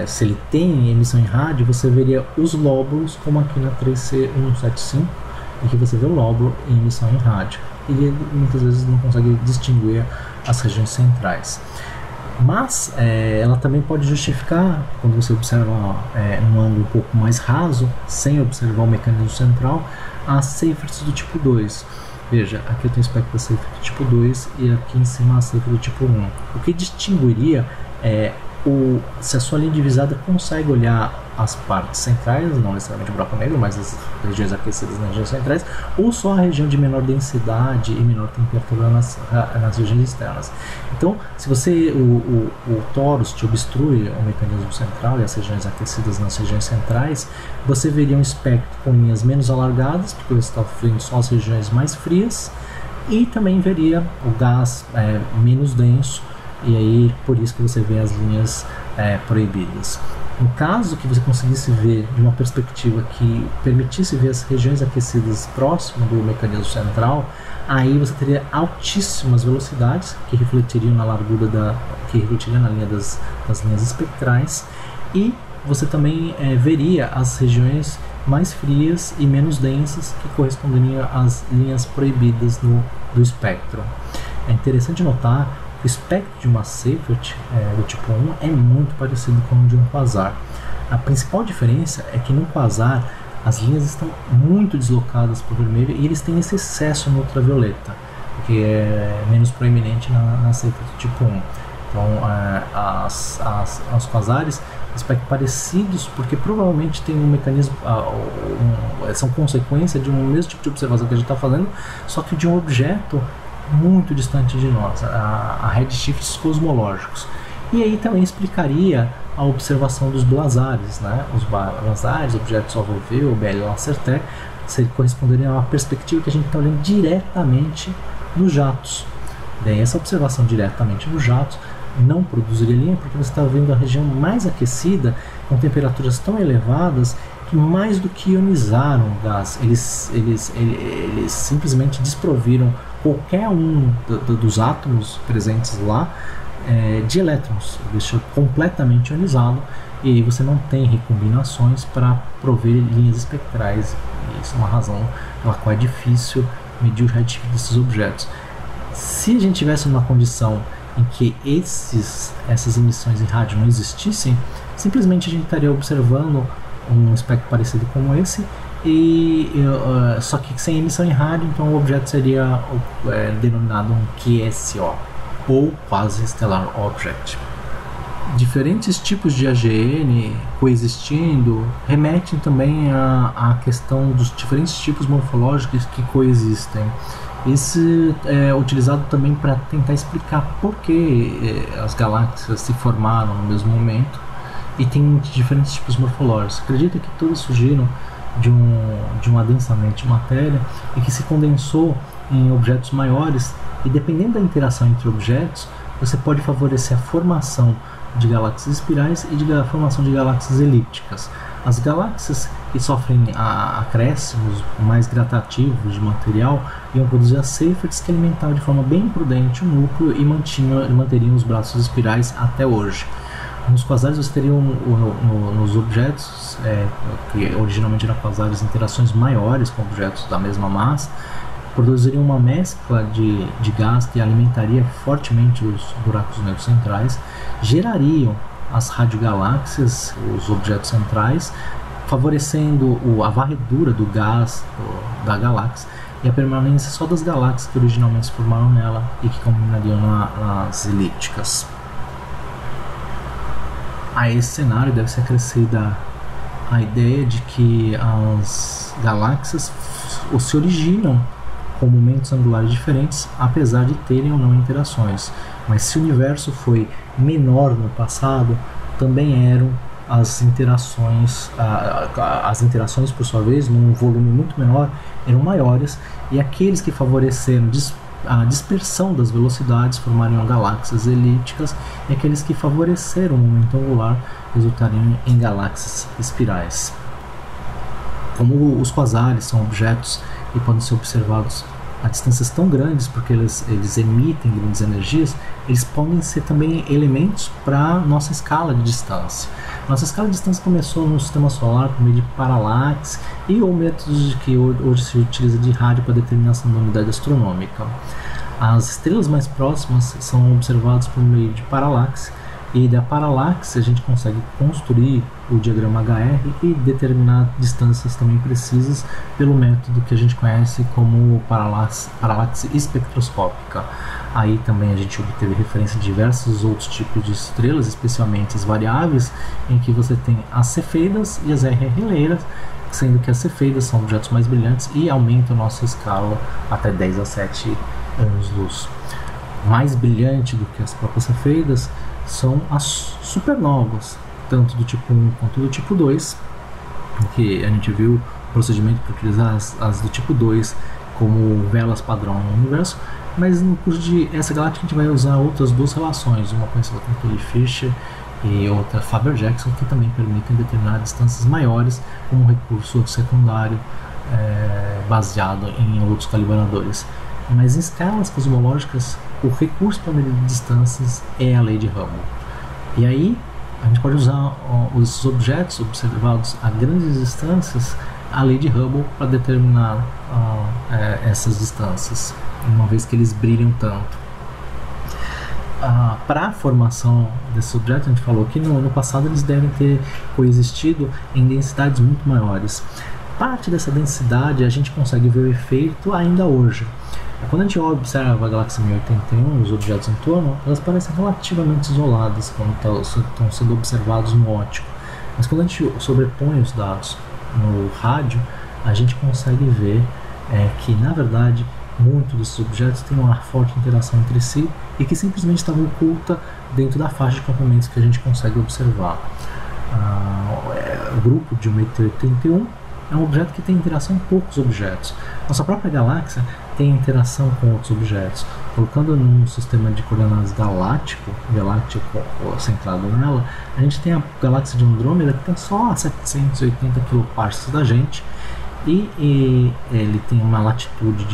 se ele tem emissão em rádio, você veria os lóbulos, como aqui na 3C175, em que você vê o lóbulo em emissão em rádio, e muitas vezes não consegue distinguir as regiões centrais. Mas ela também pode justificar, quando você observa num ângulo um pouco mais raso, sem observar o mecanismo central, as Seyferts do tipo 2. Veja, aqui eu tenho o espectro da Seyfert do tipo 2 e aqui em cima a Seyfert do tipo 1. O que distinguiria se a sua linha divisada consegue olhar as partes centrais, não necessariamente o buraco negro, mas as regiões aquecidas nas regiões centrais, ou só a região de menor densidade e menor temperatura nas regiões externas. Então, se o torus te obstrui o mecanismo central e as regiões aquecidas nas regiões centrais, você veria um espectro com linhas menos alargadas, porque você está vendo só as regiões mais frias, e também veria o gás menos denso, e aí por isso que você vê as linhas proibidas. No caso que você conseguisse ver de uma perspectiva que permitisse ver as regiões aquecidas próximo do mecanismo central, aí você teria altíssimas velocidades que refletiriam na largura que refletiriam na linha das linhas espectrais, e você também veria as regiões mais frias e menos densas que corresponderiam às linhas proibidas do espectro. É interessante notar que o espectro de uma Seyfert do tipo 1 é muito parecido com o de um quasar. A principal diferença é que no quasar as linhas estão muito deslocadas para o vermelho e eles têm esse excesso no ultravioleta, que é menos proeminente na Seyfert do tipo 1. Então, os quasares aspectos parecidos, porque provavelmente tem um mecanismo, são consequência de um mesmo tipo de observação que a gente está fazendo, só que de um objeto muito distante de nós, a redshifts cosmológicos. E aí também explicaria a observação dos blazares, né? Os blazares, objetos OVV ou BL Lacerté, corresponderiam a uma perspectiva que a gente está olhando diretamente nos jatos. Daí essa observação diretamente nos jatos não produziria linha, porque você está vendo a região mais aquecida, com temperaturas tão elevadas que mais do que ionizaram o gás, eles simplesmente desproviram qualquer um dos átomos presentes lá de elétrons, deixou completamente ionizado, e aí você não tem recombinações para prover linhas espectrais. E isso é uma razão pela qual é difícil medir o redshift desses objetos. Se a gente tivesse uma condição em que essas emissões em rádio não existissem, simplesmente a gente estaria observando um espectro parecido como esse, só que sem emissão em rádio, então o objeto seria denominado um QSO, ou Quasi-Stellar Object. Diferentes tipos de AGN coexistindo remetem também à questão dos diferentes tipos morfológicos que coexistem. Isso é utilizado também para tentar explicar por que as galáxias se formaram no mesmo momento e tem diferentes tipos morfológicos. Acredita que todas surgiram de um adensamento de matéria e que se condensou em objetos maiores, e dependendo da interação entre objetos, você pode favorecer a formação de galáxias espirais e de formação de galáxias elípticas. As galáxias que sofrem acréscimos mais gradativos de material iam produzir as Seyferts, que alimentavam de forma bem imprudente o núcleo e manteriam os braços espirais até hoje. Nos quasares você teria nos objetos, que originalmente eram quasares, interações maiores com objetos da mesma massa, produziriam uma mescla de gás que alimentaria fortemente os buracos negros centrais, gerariam as radiogaláxias, os objetos centrais, favorecendo a varredura do gás da galáxia e a permanência só das galáxias que originalmente se formaram nela e que combinariam nas elípticas. A esse cenário deve ser acrescida a ideia de que as galáxias se originam com momentos angulares diferentes, apesar de terem ou não interações. Mas se o universo foi menor no passado, também eram as interações por sua vez, num volume muito menor, eram maiores, e aqueles que favoreceram a dispersão das velocidades formariam galáxias elípticas, e aqueles que favoreceram o momento angular resultariam em galáxias espirais. Como os quasares são objetos e podem ser observados a distâncias tão grandes, porque eles emitem grandes energias, eles podem ser também elementos para nossa escala de distância. Nossa escala de distância começou no sistema solar por meio de paralaxe ou métodos que hoje se utiliza de rádio para determinação da unidade astronômica. As estrelas mais próximas são observadas por meio de paralaxe, e da paralaxe a gente consegue construir o diagrama HR e determinar distâncias também precisas pelo método que a gente conhece como paralaxe espectroscópica. Aí também a gente obteve referência de diversos outros tipos de estrelas, especialmente as variáveis, em que você tem as cefeidas e as RR-leiras, sendo que as cefeidas são objetos mais brilhantes e aumentam a nossa escala até 10 a 7 anos-luz. Mais brilhante do que as próprias cefeidas são as supernovas, tanto do tipo 1 quanto do tipo 2, que a gente viu o procedimento para utilizar as do tipo 2 como velas padrão no universo, mas no curso de essa galáctica a gente vai usar outras duas relações, uma conhecida como Tully-Fisher e outra Faber-Jackson, que também permitem determinar distâncias maiores como um recurso secundário baseado em outros calibradores. Mas em escalas cosmológicas, o recurso para medir distâncias é a lei de Hubble. E aí a gente pode usar os objetos observados a grandes distâncias, a lei de Hubble, para determinar essas distâncias, uma vez que eles brilham tanto. Para a formação desses objetos, a gente falou que no passado eles devem ter coexistido em densidades muito maiores. Parte dessa densidade a gente consegue ver o efeito ainda hoje. Quando a gente observa a galáxia 1081, os objetos em torno, elas parecem relativamente isoladas quando estão sendo observados no óptico. Mas quando a gente sobrepõe os dados no rádio, a gente consegue ver que, na verdade, muitos desses objetos têm uma forte interação entre si e que simplesmente estavam oculta dentro da faixa de comprimentos que a gente consegue observar. O grupo de 1081 é um objeto que tem interação com poucos objetos. Nossa própria galáxia tem interação com outros objetos. Colocando num sistema de coordenadas galáctico centrado nela, a gente tem a galáxia de Andrômeda, que está só a 780 kPa da gente, e ele tem uma latitude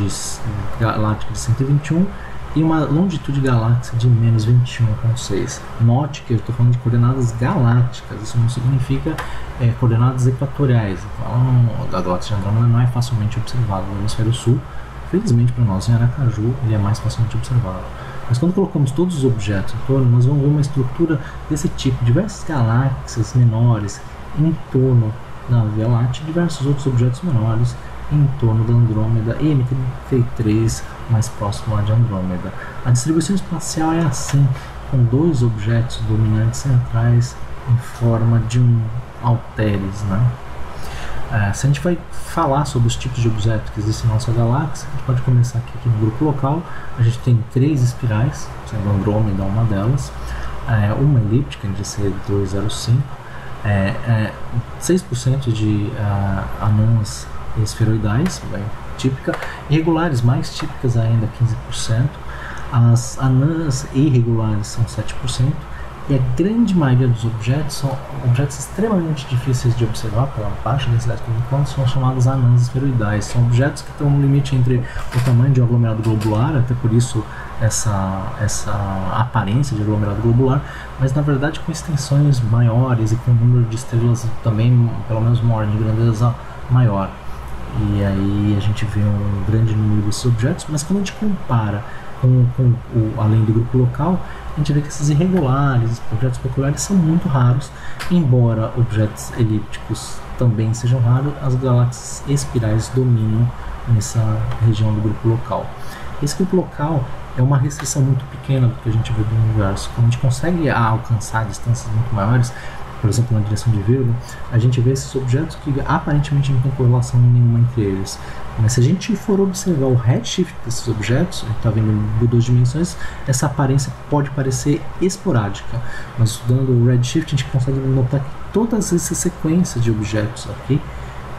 galáctica de 121 e uma longitude galáctica de menos 21,6. Note que eu estou falando de coordenadas galácticas, isso não significa coordenadas equatoriais. Então, a galáxia de Andrômeda não é facilmente observada no hemisfério sul. Felizmente para nós, em Aracaju, ele é mais facilmente observado. Mas quando colocamos todos os objetos em torno, nós vamos ver uma estrutura desse tipo, diversas galáxias menores em torno da Via Láctea, diversos outros objetos menores em torno da Andrômeda e MT3 mais próximo lá de Andrômeda. A distribuição espacial é assim, com dois objetos dominantes centrais em forma de um halteres, né? Se a gente vai falar sobre os tipos de objetos que existem na nossa galáxia, a gente pode começar aqui no grupo local. A gente tem 3 espirais, sendo Andrômeda uma delas, uma elíptica, NGC 205, 6% de anãs esferoidais, bem típica, irregulares mais típicas ainda, 15%, as anãs irregulares são 7%, e a grande maioria dos objetos são objetos extremamente difíceis de observar pela baixa densidade cosmológica, são chamados anãs esferoidais. São objetos que estão no limite entre o tamanho de um aglomerado globular, até por isso essa aparência de aglomerado globular, mas na verdade com extensões maiores e com um número de estrelas também, pelo menos uma ordem de grandeza maior. E aí a gente vê um grande número desses objetos, mas quando a gente compara além do grupo local, a gente vê que esses irregulares, objetos peculiares são muito raros, embora objetos elípticos também sejam raros, as galáxias espirais dominam nessa região do grupo local. Esse grupo local é uma restrição muito pequena do que a gente vê do universo. Quando a gente consegue alcançar distâncias muito maiores, por exemplo, na direção de Virgo, a gente vê esses objetos que aparentemente não tem correlação nenhuma entre eles. Mas se a gente for observar o redshift desses objetos, a gente está vendo em 2 dimensões, essa aparência pode parecer esporádica. Mas estudando o redshift, a gente consegue notar que todas essas sequências de objetos aqui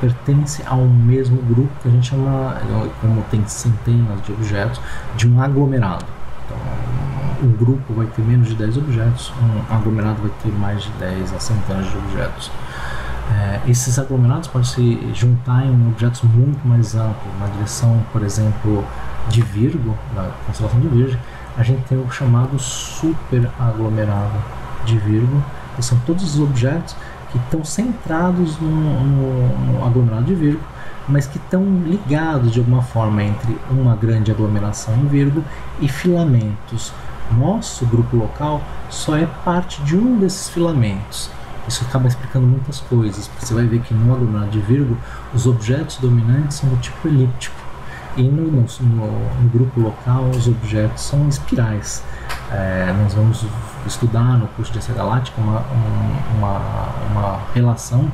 pertencem ao mesmo grupo que a gente chama, como tem centenas de objetos, de um aglomerado. Então, um grupo vai ter menos de 10 objetos, um aglomerado vai ter mais de 10 a centenas de objetos. Esses aglomerados podem se juntar em objetos muito mais amplos. Na direção, por exemplo, de Virgo, na constelação de Virgem, a gente tem o chamado super aglomerado de Virgo, que são todos os objetos que estão centrados no aglomerado de Virgo, mas que estão ligados de alguma forma entre uma grande aglomeração em Virgo e filamentos. Nosso grupo local só é parte de um desses filamentos. Isso acaba explicando muitas coisas. Você vai ver que no aglomerado de Virgo os objetos dominantes são do tipo elíptico, e no grupo local os objetos são espirais. Nós vamos estudar no curso de Ciência Galáctica uma relação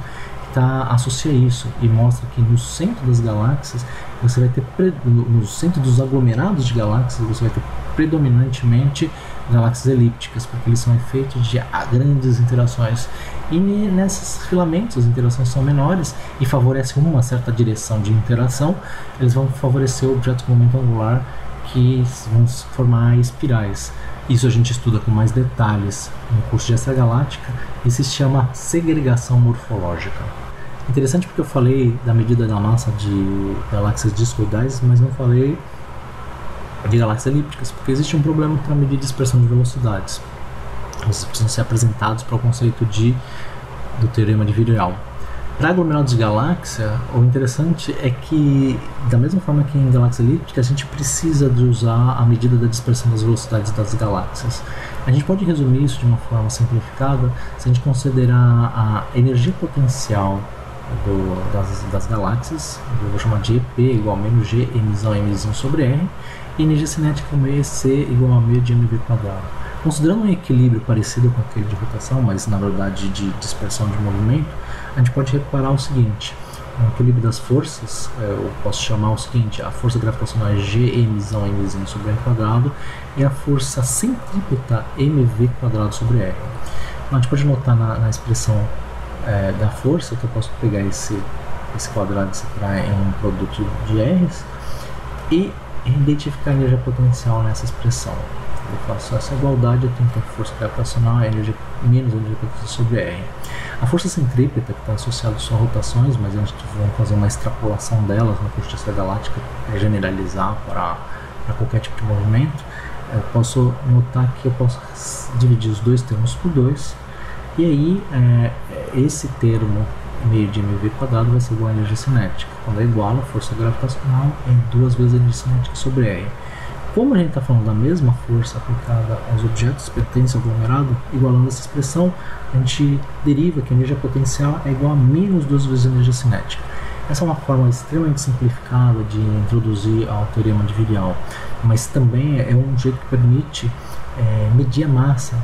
que associa isso e mostra que no centro das galáxias você vai ter no centro dos aglomerados de galáxias você vai ter predominantemente galáxias elípticas, porque eles são efeitos de grandes interações, e nesses filamentos as interações são menores e favorecem uma certa direção de interação. Eles vão favorecer objetos com momento angular que vão se formar espirais. Isso a gente estuda com mais detalhes no curso de Extragaláctica e se chama segregação morfológica. Interessante porque eu falei da medida da massa de galáxias discoidais, mas não falei de galáxias elípticas, porque existe um problema para medir dispersão de velocidades. Eles precisam ser apresentados para o conceito do teorema de Virial. Para aglomerados de galáxia, o interessante é que, da mesma forma que em galáxias elípticas, a gente precisa de usar a medida da dispersão das velocidades das galáxias. A gente pode resumir isso de uma forma simplificada se a gente considerar a energia potencial das galáxias, eu vou chamar de EP igual a menos G emissão sobre R, e energia cinética é meio C igual a meio de mv quadrado. Considerando um equilíbrio parecido com aquele de rotação, mas na verdade de dispersão de movimento, a gente pode reparar o seguinte: o equilíbrio das forças, eu posso chamar o seguinte: a força gravitacional é Gmzão mzinho sobre r quadrado e a força centrípeta mv quadrado sobre r. Então, a gente pode notar na expressão da força que eu posso pegar esse quadrado e separar em um produto de r's e identificar a energia potencial nessa expressão. Eu faço essa igualdade, eu tenho que a força gravitacional é menos a energia potencial sobre r. A força centrípeta, que está associada só a rotações, mas a gente vai fazer uma extrapolação delas na corrente galáctica para generalizar para qualquer tipo de movimento. Eu posso notar que eu posso dividir os dois termos por 2, e aí esse termo meio de mv quadrado vai ser igual a energia cinética, quando é igual a força gravitacional em 2 vezes a energia cinética sobre r. Como a gente está falando da mesma força aplicada aos objetos que pertencem ao aglomerado, igualando essa expressão, a gente deriva que a energia potencial é igual a menos 2 vezes a energia cinética. Essa é uma forma extremamente simplificada de introduzir ao teorema de Virial, mas também é um jeito que permite medir a massa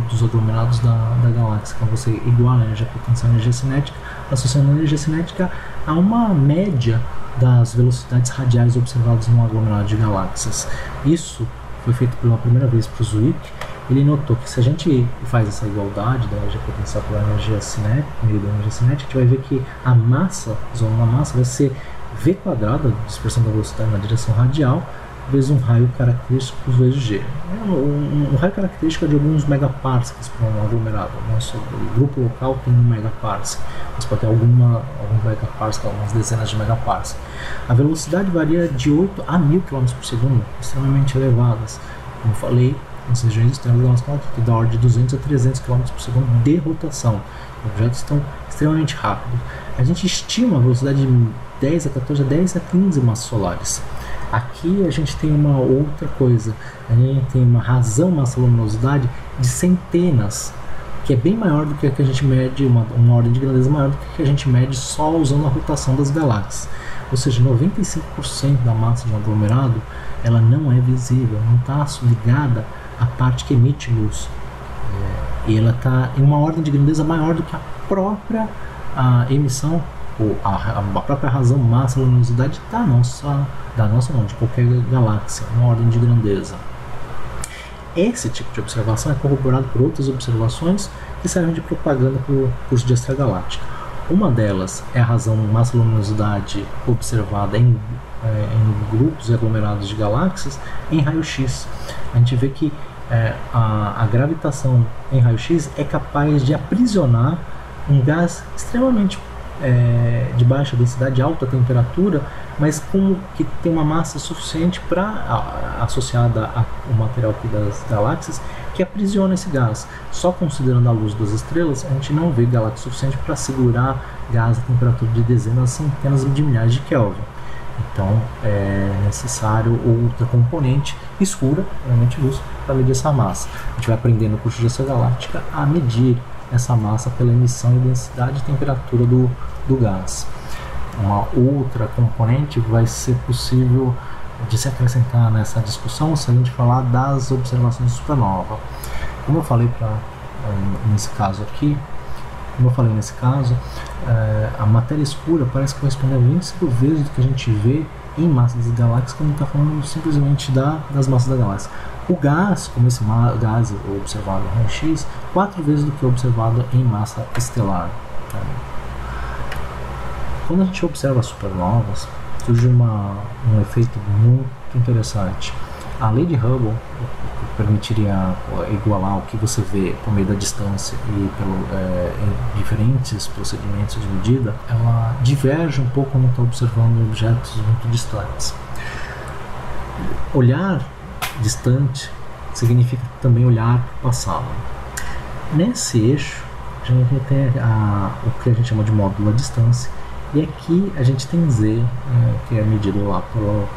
dos aglomerados da galáxia. Então você iguala a energia potencial à energia cinética, associando a energia cinética a uma média das velocidades radiais observadas no aglomerado de galáxias. Isso foi feito pela primeira vez por Zwick. Ele notou que se a gente faz essa igualdade da energia potencial pela energia cinética, meio da energia cinética, a gente vai ver que a massa, zona da massa, vai ser v quadrada, dispersão da velocidade na direção radial, vezes um raio característico vezes g. Um raio característico é de alguns megaparsecs para um aglomerado. O grupo local tem 1 megaparsec, mas pode ter alguns megaparsecs, algumas dezenas de megaparsecs. A velocidade varia de 8 a 1000 km por segundo, extremamente elevadas. Como falei, nas regiões externas da nossa galáxia, que dá ordem de 200 a 300 km por segundo de rotação. Os objetos estão extremamente rápidos. A gente estima a velocidade de 10 a 14 a 10 a 15 massas solares. Aqui a gente tem uma outra coisa, a gente tem uma razão massa-luminosidade de centenas, que é bem maior do que a que a gente mede, uma ordem de grandeza maior do que a gente mede só usando a rotação das galáxias. Ou seja, 95% da massa de um aglomerado ela não é visível, não está ligada à parte que emite luz. E ela está em uma ordem de grandeza maior do que a própria emissão, ou a própria razão massa-luminosidade de qualquer galáxia, uma ordem de grandeza. Esse tipo de observação é corroborado por outras observações que servem de propaganda para o curso de extragaláctica. Uma delas é a razão massa-luminosidade observada em grupos e aglomerados de galáxias em raio-x. A gente vê que a gravitação em raio-x é capaz de aprisionar um gás extremamente de baixa densidade, alta temperatura, mas que tem uma massa suficiente associada ao material aqui das galáxias, que aprisiona esse gás. Só considerando a luz das estrelas, a gente não vê galáxia suficiente para segurar gás a temperatura de dezenas, centenas de milhares de Kelvin. Então é necessário outra componente escura, realmente luz, para medir essa massa. A gente vai aprender no curso de extragaláctica a medir essa massa pela emissão e densidade e temperatura do gás. Uma outra componente vai ser possível de se acrescentar nessa discussão se a gente falar das observações de supernova. Como eu falei nesse caso, a matéria escura parece corresponder a 25 vezes do que a gente vê em massas de galáxias quando está falando simplesmente das massas da galáxia. O gás, como esse gás observado em raio-x, 4 vezes do que é observado em massa estelar. Quando a gente observa supernovas, surge um efeito muito interessante. A lei de Hubble, que permitiria igualar o que você vê por meio da distância e em diferentes procedimentos de medida, ela diverge um pouco quando está observando objetos muito distantes. Olhar distante significa também olhar para o passado. Nesse eixo, a gente tem o que a gente chama de módulo da distância, e aqui a gente tem Z, que é medido lá pelo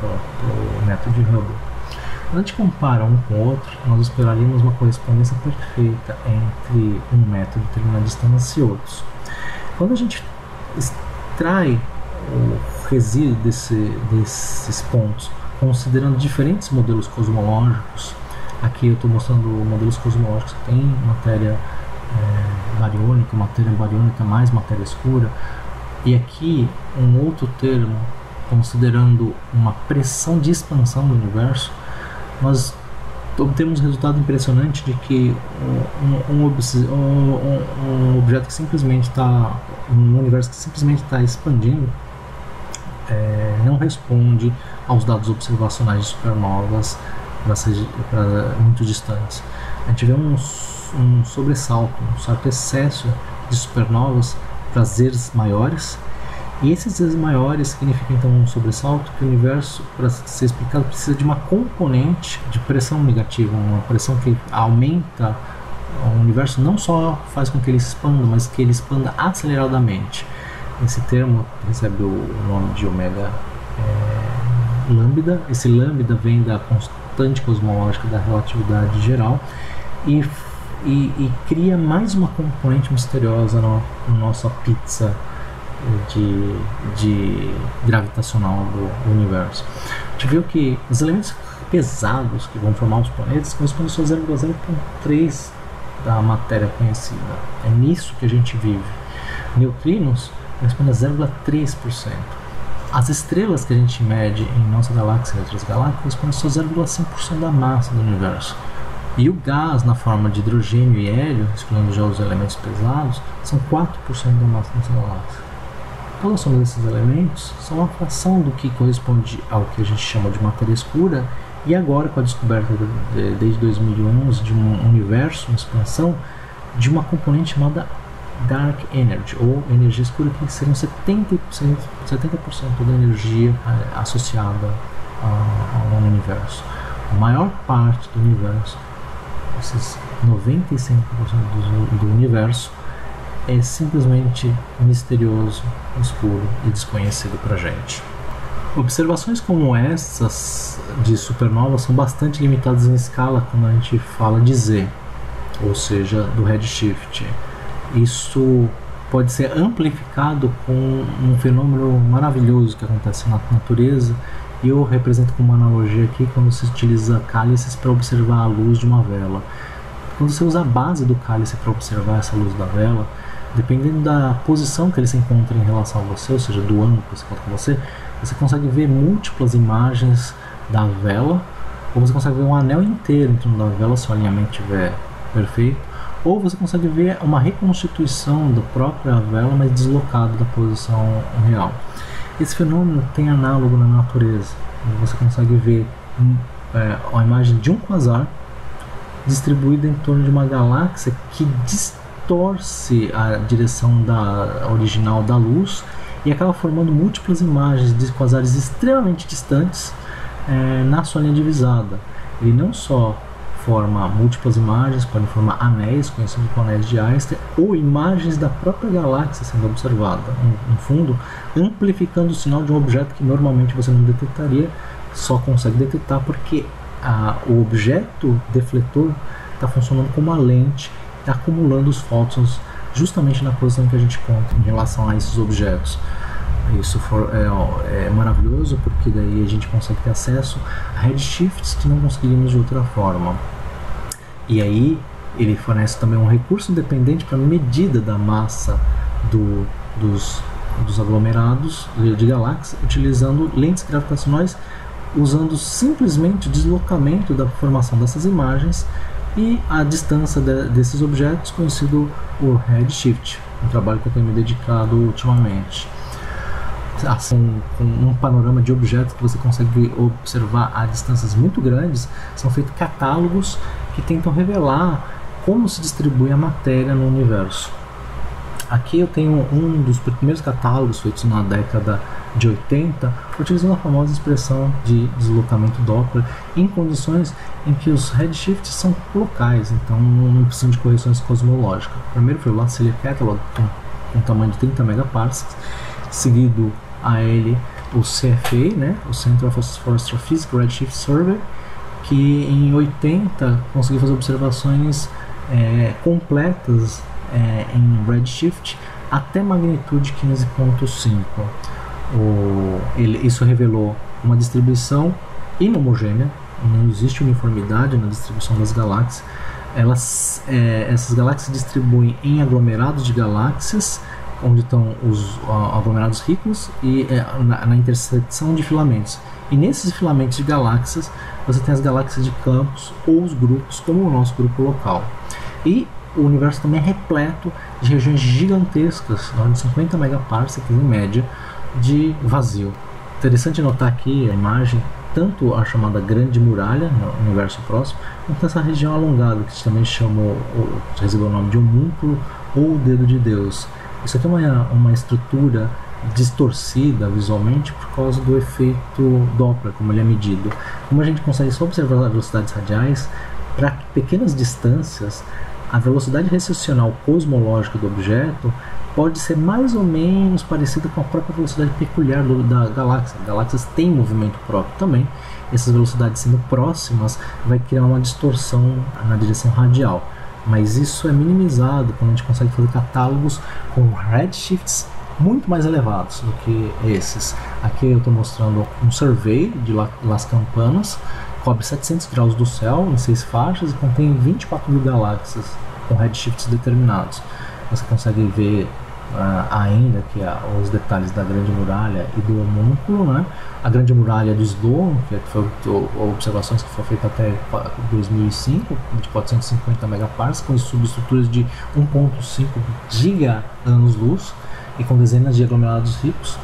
método de Hubble. Quando a gente compara um com o outro, nós esperaríamos uma correspondência perfeita entre um método determinando a distância e outros. Quando a gente extrai o resíduo desses pontos, considerando diferentes modelos cosmológicos. Aqui eu estou mostrando modelos cosmológicos que tem matéria bariônica mais matéria escura, e aqui um outro termo, considerando uma pressão de expansão do universo, nós obtemos um resultado impressionante de que um objeto que simplesmente está, um universo que simplesmente está expandindo, não responde aos dados observacionais de supernovas muito distantes. A gente vê um certo excesso de supernovas para zeres maiores, e esses zeres maiores significam então um sobressalto que o universo, para ser explicado, precisa de uma componente de pressão negativa, uma pressão que aumenta o universo, não só faz com que ele expanda, mas que ele expanda aceleradamente. Esse termo recebe o nome de ômega lambda. Esse lambda vem da constante cosmológica da relatividade geral e cria mais uma componente misteriosa na nossa pizza de gravitacional do universo. A gente viu que os elementos pesados que vão formar os planetas correspondem só a 0,03 da matéria conhecida. É nisso que a gente vive. Neutrinos correspondem a 0,3%. As estrelas que a gente mede em nossa galáxia e outras galáxias correspondem só a 0,5% da massa do universo. E o gás na forma de hidrogênio e hélio, excluindo já os elementos pesados, são 4% da massa da nossa galáxia. Toda a soma desses elementos são uma fração do que corresponde ao que a gente chama de matéria escura, e agora com a descoberta desde 2011 de um universo em expansão de uma componente chamada Dark Energy, ou energia escura, que seriam 70% da energia associada ao universo. A maior parte do universo, esses 95% do universo, é simplesmente misterioso, escuro e desconhecido para a gente. Observações como essas de supernovas são bastante limitadas em escala quando a gente fala de Z, ou seja, do redshift. Isso pode ser amplificado com um fenômeno maravilhoso que acontece na natureza, e eu represento com uma analogia aqui quando se utiliza cálices para observar a luz de uma vela. Quando você usa a base do cálice para observar essa luz da vela, dependendo da posição que ele se encontra em relação a você, ou seja, do ângulo que você encontra com você consegue ver múltiplas imagens da vela, ou você consegue ver um anel inteiro em torno da vela se o alinhamento estiver perfeito, ou você consegue ver uma reconstituição da própria vela, mas deslocado da posição real. Esse fenômeno tem análogo na natureza. Você consegue ver a imagem de um quasar distribuída em torno de uma galáxia que distorce a direção original da luz e acaba formando múltiplas imagens de quasares extremamente distantes na sua linha divisada. Ele não só forma múltiplas imagens, podem formar anéis, conhecidos como anéis de Einstein, ou imagens da própria galáxia sendo observada, no fundo, amplificando o sinal de um objeto que normalmente você não detectaria, só consegue detectar porque o objeto defletor está funcionando como uma lente, está acumulando os fótons justamente na posição que a gente conta em relação a esses objetos. Isso é maravilhoso, porque daí a gente consegue ter acesso a redshifts que não conseguiríamos de outra forma. E aí ele fornece também um recurso independente para medida da massa dos aglomerados de galáxias, utilizando lentes gravitacionais, usando simplesmente o deslocamento da formação dessas imagens e a distância desses objetos, conhecido o redshift, um trabalho que eu tenho me dedicado ultimamente. Assim, com um panorama de objetos que você consegue observar a distâncias muito grandes, são feitos catálogos que tentam revelar como se distribui a matéria no universo. Aqui eu tenho um dos primeiros catálogos feitos na década de 80, utilizando a famosa expressão de deslocamento Doppler em condições em que os redshifts são locais, então não precisam de correções cosmológicas. O primeiro foi o Lasselier Catalog, com um tamanho de 30 megaparsecs, seguido a ele o CFA, né, o Center for Astrophysics Redshift Survey, que em 80 conseguiu fazer observações completas em redshift até magnitude 15.5. Isso revelou uma distribuição inhomogênea, não existe uniformidade na distribuição das galáxias. Essas galáxias se distribuem em aglomerados de galáxias, onde estão os aglomerados ricos e na interseção de filamentos. E nesses filamentos de galáxias, você tem as galáxias de campos ou os grupos, como o nosso grupo local. E o universo também é repleto de regiões gigantescas, na ordem de 50 megaparsecs em média, de vazio. Interessante notar aqui a imagem, tanto a chamada Grande Muralha, no universo próximo, quanto essa região alongada, que também recebeu o nome de homúnculo ou dedo de Deus. Isso aqui é uma estrutura distorcida visualmente por causa do efeito Doppler, como ele é medido. Como a gente consegue só observar as velocidades radiais, para pequenas distâncias, a velocidade recessional cosmológica do objeto pode ser mais ou menos parecida com a própria velocidade peculiar da galáxia. Galáxias têm movimento próprio também. Essas velocidades sendo próximas vai criar uma distorção na direção radial. Mas isso é minimizado quando a gente consegue fazer catálogos com redshifts muito mais elevados do que esses. Aqui eu estou mostrando um survey de Las Campanas, cobre 700 graus do céu em 6 faixas e contém 24.000 galáxias com redshifts determinados. Você consegue ver ainda que os detalhes da Grande Muralha e do homúnculo, né? A Grande Muralha do Sloan, que foi observações que foram feitas até 2005, de 450 megaparsecs, com subestruturas de 1.5 giga-anos-luz e com dezenas de aglomerados ricos.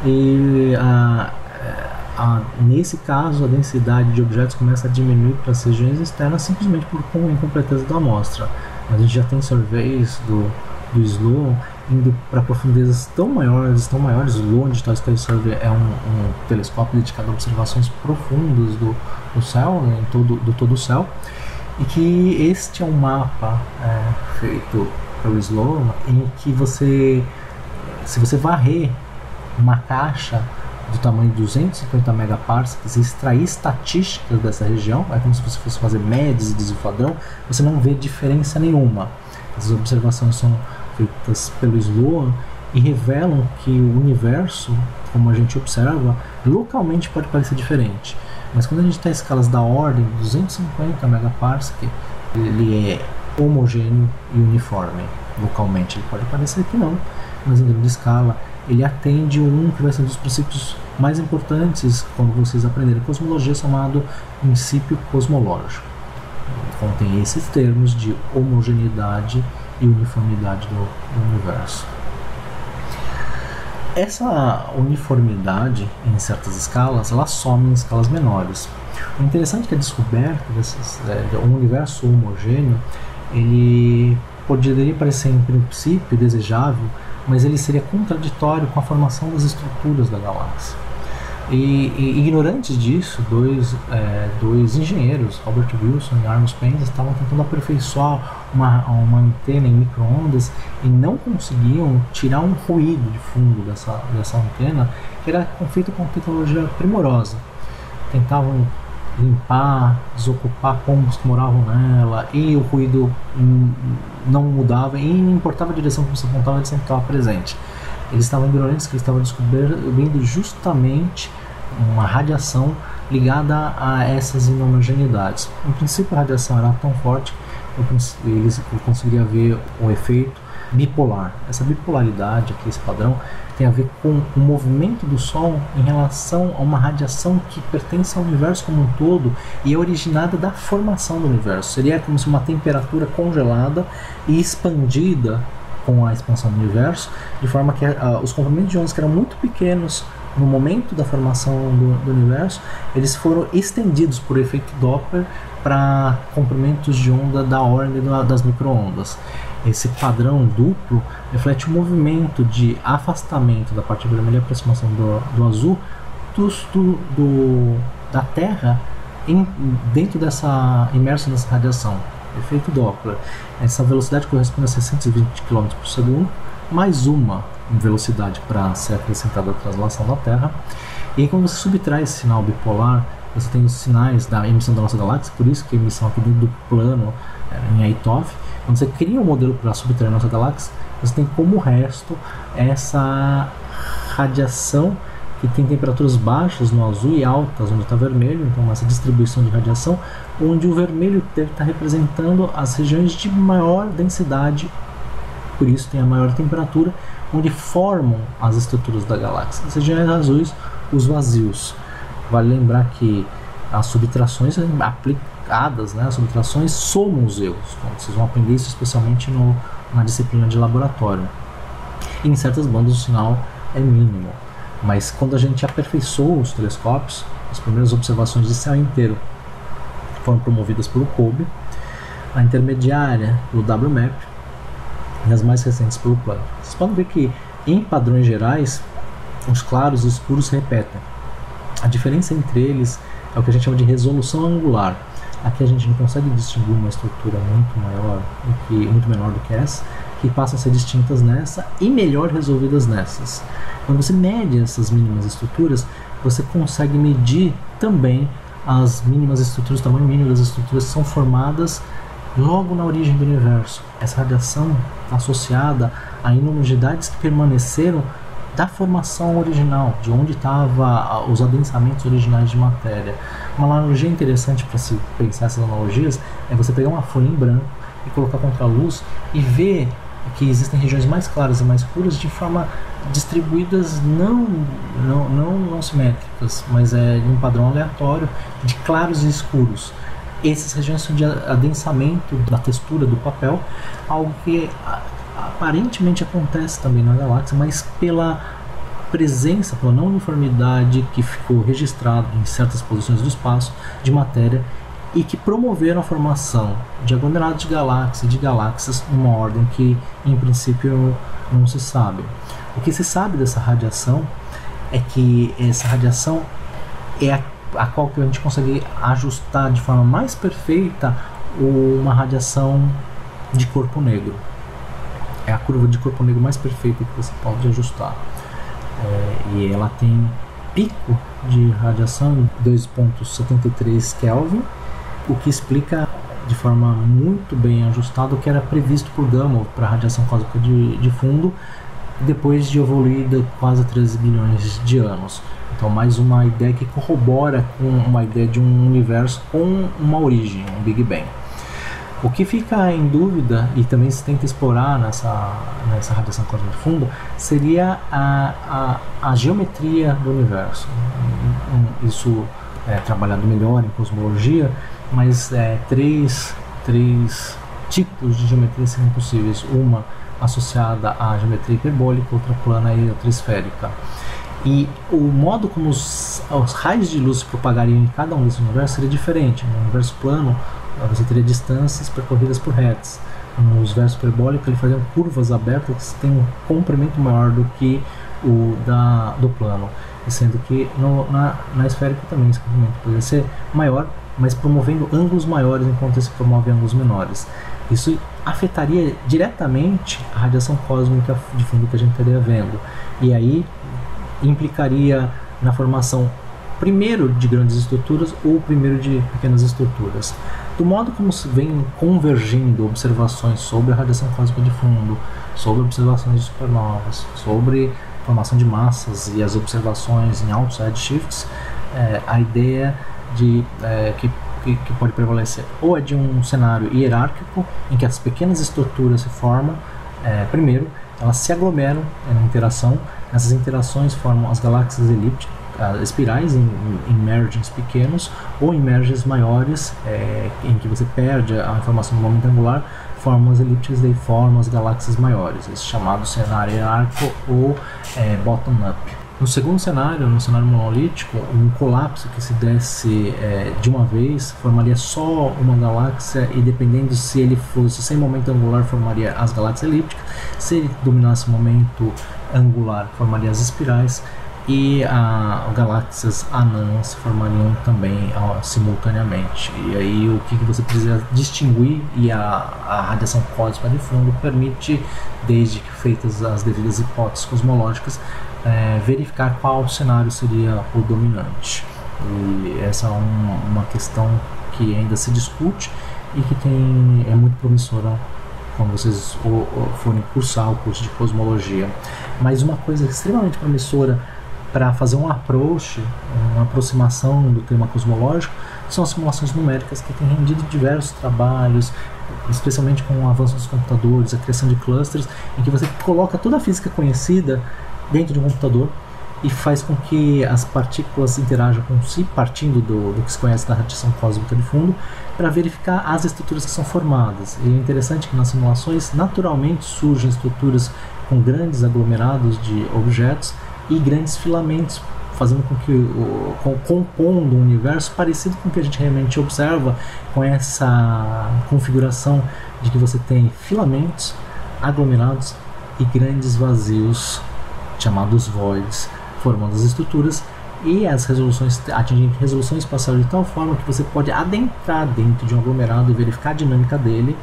E nesse caso, a densidade de objetos começa a diminuir para as regiões externas simplesmente por incompleteza da amostra. Mas a gente já tem surveys do Sloan indo para profundezas tão maiores. O Sloan Digital Sky Survey é um telescópio dedicado a observações profundas do céu, né, do todo o céu, e que este é um mapa feito pelo Sloan em que se você varrer uma caixa do tamanho de 250 megaparsecs e extrair estatísticas dessa região, é como se você fosse fazer médias e desvio padrão, você não vê diferença nenhuma. As observações são feitas pelo Sloan e revelam que o universo, como a gente observa, localmente pode parecer diferente. Mas quando a gente está em escalas da ordem de 250 megaparsec, ele é homogêneo e uniforme. Localmente ele pode parecer que não, mas em grande escala ele atende que vai ser um dos princípios mais importantes quando vocês aprenderem cosmologia, chamado princípio cosmológico. Contém esses termos de homogeneidade e uniformidade do universo. Essa uniformidade em certas escalas, ela some em escalas menores. O interessante é que a descoberta de um universo homogêneo, ele poderia parecer em princípio desejável, mas ele seria contraditório com a formação das estruturas da galáxia. E ignorantes disso, dois engenheiros, Robert Wilson e Amos Penzias, estavam tentando aperfeiçoar uma antena em micro-ondas e não conseguiam tirar um ruído de fundo dessa antena, que era feito com tecnologia primorosa. Tentavam limpar, desocupar pombos que moravam nela, e o ruído não mudava, e não importava a direção que você apontava, ele sempre estava presente. Eles estavam ignorantes que eles estavam descobrindo justamente uma radiação ligada a essas inhomogeneidades. No princípio, a radiação era tão forte que eles conseguiriam ver o efeito bipolar. Essa bipolaridade aqui, esse padrão, tem a ver com o movimento do Sol em relação a uma radiação que pertence ao universo como um todo e é originada da formação do universo. Seria como se uma temperatura congelada e expandida com a expansão do universo, de forma que os comprimentos de ondas que eram muito pequenos no momento da formação do universo, eles foram estendidos por efeito Doppler para comprimentos de onda da ordem das micro-ondas. Esse padrão duplo reflete o movimento de afastamento da parte vermelha e aproximação do azul da Terra dentro imerso nessa radiação. Efeito Doppler. Essa velocidade corresponde a 620 km por segundo, mais uma velocidade para ser acrescentada à translação da Terra. E aí, quando você subtrai esse sinal bipolar, você tem os sinais da emissão da nossa galáxia, por isso que a emissão aqui dentro do plano em Aitov. Quando você cria um modelo para subtrair a nossa galáxia, você tem como resto essa radiação que tem temperaturas baixas no azul e altas onde está vermelho, então essa distribuição de radiação, onde o vermelho deve estar representando as regiões de maior densidade, por isso tem a maior temperatura, onde formam as estruturas da galáxia. As regiões azuis, os vazios. Vale lembrar que as subtrações aplicadas, né, as subtrações somam os erros. Então, vocês vão aprender isso especialmente na disciplina de laboratório. E em certas bandas o sinal é mínimo. Mas quando a gente aperfeiçoa os telescópios, as primeiras observações de céu inteiro foram promovidas pelo COBE, a intermediária pelo WMAP e as mais recentes pelo Planck. Vocês podem ver que em padrões gerais os claros e escuros se repetem. A diferença entre eles é o que a gente chama de resolução angular. Aqui a gente não consegue distinguir uma estrutura muito menor do que essa, que passam a ser distintas nessa e melhor resolvidas nessas. Quando você mede essas mínimas estruturas, você consegue medir também as mínimas estruturas, o tamanho mínimo das estruturas que são formadas logo na origem do universo. Essa radiação está associada a inumidades que permaneceram da formação original, de onde estavam os adensamentos originais de matéria. Uma analogia interessante para se pensar essas analogias é você pegar uma folha em branco e colocar contra a luz e ver que existem regiões mais claras e mais escuras de forma distribuídas não simétricas, mas em um padrão aleatório de claros e escuros. Essas regiões são de adensamento da textura do papel, algo que aparentemente acontece também na galáxia, mas pela presença, pela não uniformidade que ficou registrado em certas posições do espaço de matéria e que promoveram a formação de aglomerados de galáxias e de galáxias numa ordem que em princípio não se sabe. O que se sabe dessa radiação é que essa radiação é a qual que a gente consegue ajustar de forma mais perfeita uma radiação de corpo negro. É a curva de corpo negro mais perfeita que você pode ajustar. E ela tem pico de radiação em 2,73 Kelvin, o que explica de forma muito bem ajustada o que era previsto por Gamow para a radiação cósmica de fundo, depois de evoluir quase 13 bilhões de anos. Então, mais uma ideia que corrobora com uma ideia de um universo com uma origem, um Big Bang. O que fica em dúvida, e também se tenta explorar nessa radiação cósmica de fundo, seria a geometria do universo. Isso é trabalhado melhor em cosmologia, mas três tipos de geometria seriam possíveis. Uma associada à geometria hiperbólica, outra plana e outra esférica. E o modo como os raios de luz se propagariam em cada um desses universos seria diferente. No universo plano, você teria distâncias percorridas por retas. No universo hiperbólico, ele fazia curvas abertas que têm um comprimento maior do que o do plano. Sendo que na esférica também esse comprimento poderia ser maior, mas promovendo ângulos maiores enquanto esse promove ângulos menores. Isso afetaria diretamente a radiação cósmica de fundo que a gente estaria vendo. E aí implicaria na formação primeiro de grandes estruturas ou primeiro de pequenas estruturas. Do modo como se vem convergindo observações sobre a radiação cósmica de fundo, sobre observações de supernovas, sobre formação de massas e as observações em altos redshifts, a ideia que pode prevalecer ou é de um cenário hierárquico em que as pequenas estruturas se formam primeiro, elas se aglomeram na interação. Essas interações formam as galáxias elípticas, espirais em mergens pequenos ou em mergens maiores, em que você perde a informação do momento angular, formam as elípticas e formam as galáxias maiores, esse chamado cenário hierárquico ou bottom-up. No segundo cenário, no cenário monolítico, um colapso que se desse de uma vez formaria só uma galáxia, e dependendo se ele fosse sem momento angular, formaria as galáxias elípticas. Se ele dominasse o momento angular, formaria as espirais, e galáxias anãs formariam também simultaneamente. E aí o que você precisa distinguir, e a radiação cósmica de fundo permite, desde que feitas as devidas hipóteses cosmológicas, verificar qual cenário seria o dominante. E essa é uma questão que ainda se discute e que é muito promissora quando vocês forem cursar o curso de cosmologia. Mas uma coisa extremamente promissora para fazer um approach, uma aproximação do tema cosmológico, são as simulações numéricas que têm rendido diversos trabalhos, especialmente com o avanço dos computadores, a criação de clusters, em que você coloca toda a física conhecida dentro de um computador e faz com que as partículas interajam com si, partindo do que se conhece da radiação cósmica de fundo, para verificar as estruturas que são formadas. E é interessante que nas simulações naturalmente surgem estruturas com grandes aglomerados de objetos e grandes filamentos, fazendo com que compondo um universo parecido com o que a gente realmente observa, com essa configuração de que você tem filamentos, aglomerados e grandes vazios chamados voids, formando as estruturas, e as resoluções atingindo resolução espacial de tal forma que você pode adentrar dentro de um aglomerado e verificar a dinâmica dele,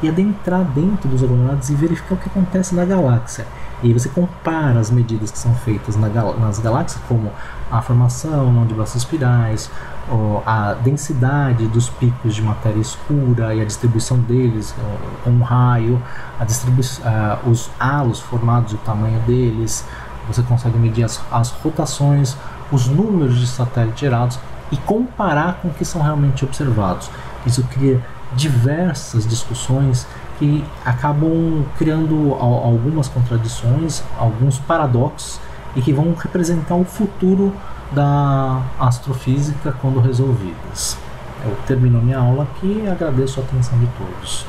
e adentrar dentro dos aglomerados e verificar o que acontece na galáxia. E aí você compara as medidas que são feitas nas galáxias, como a formação de braços espirais, a densidade dos picos de matéria escura e a distribuição deles com um raio, os halos formados e o tamanho deles. Você consegue medir as rotações, os números de satélites gerados e comparar com o que são realmente observados. Isso cria diversas discussões que acabam criando algumas contradições, alguns paradoxos, e que vão representar o futuro da astrofísica quando resolvidas. Eu termino minha aula aqui e agradeço a atenção de todos.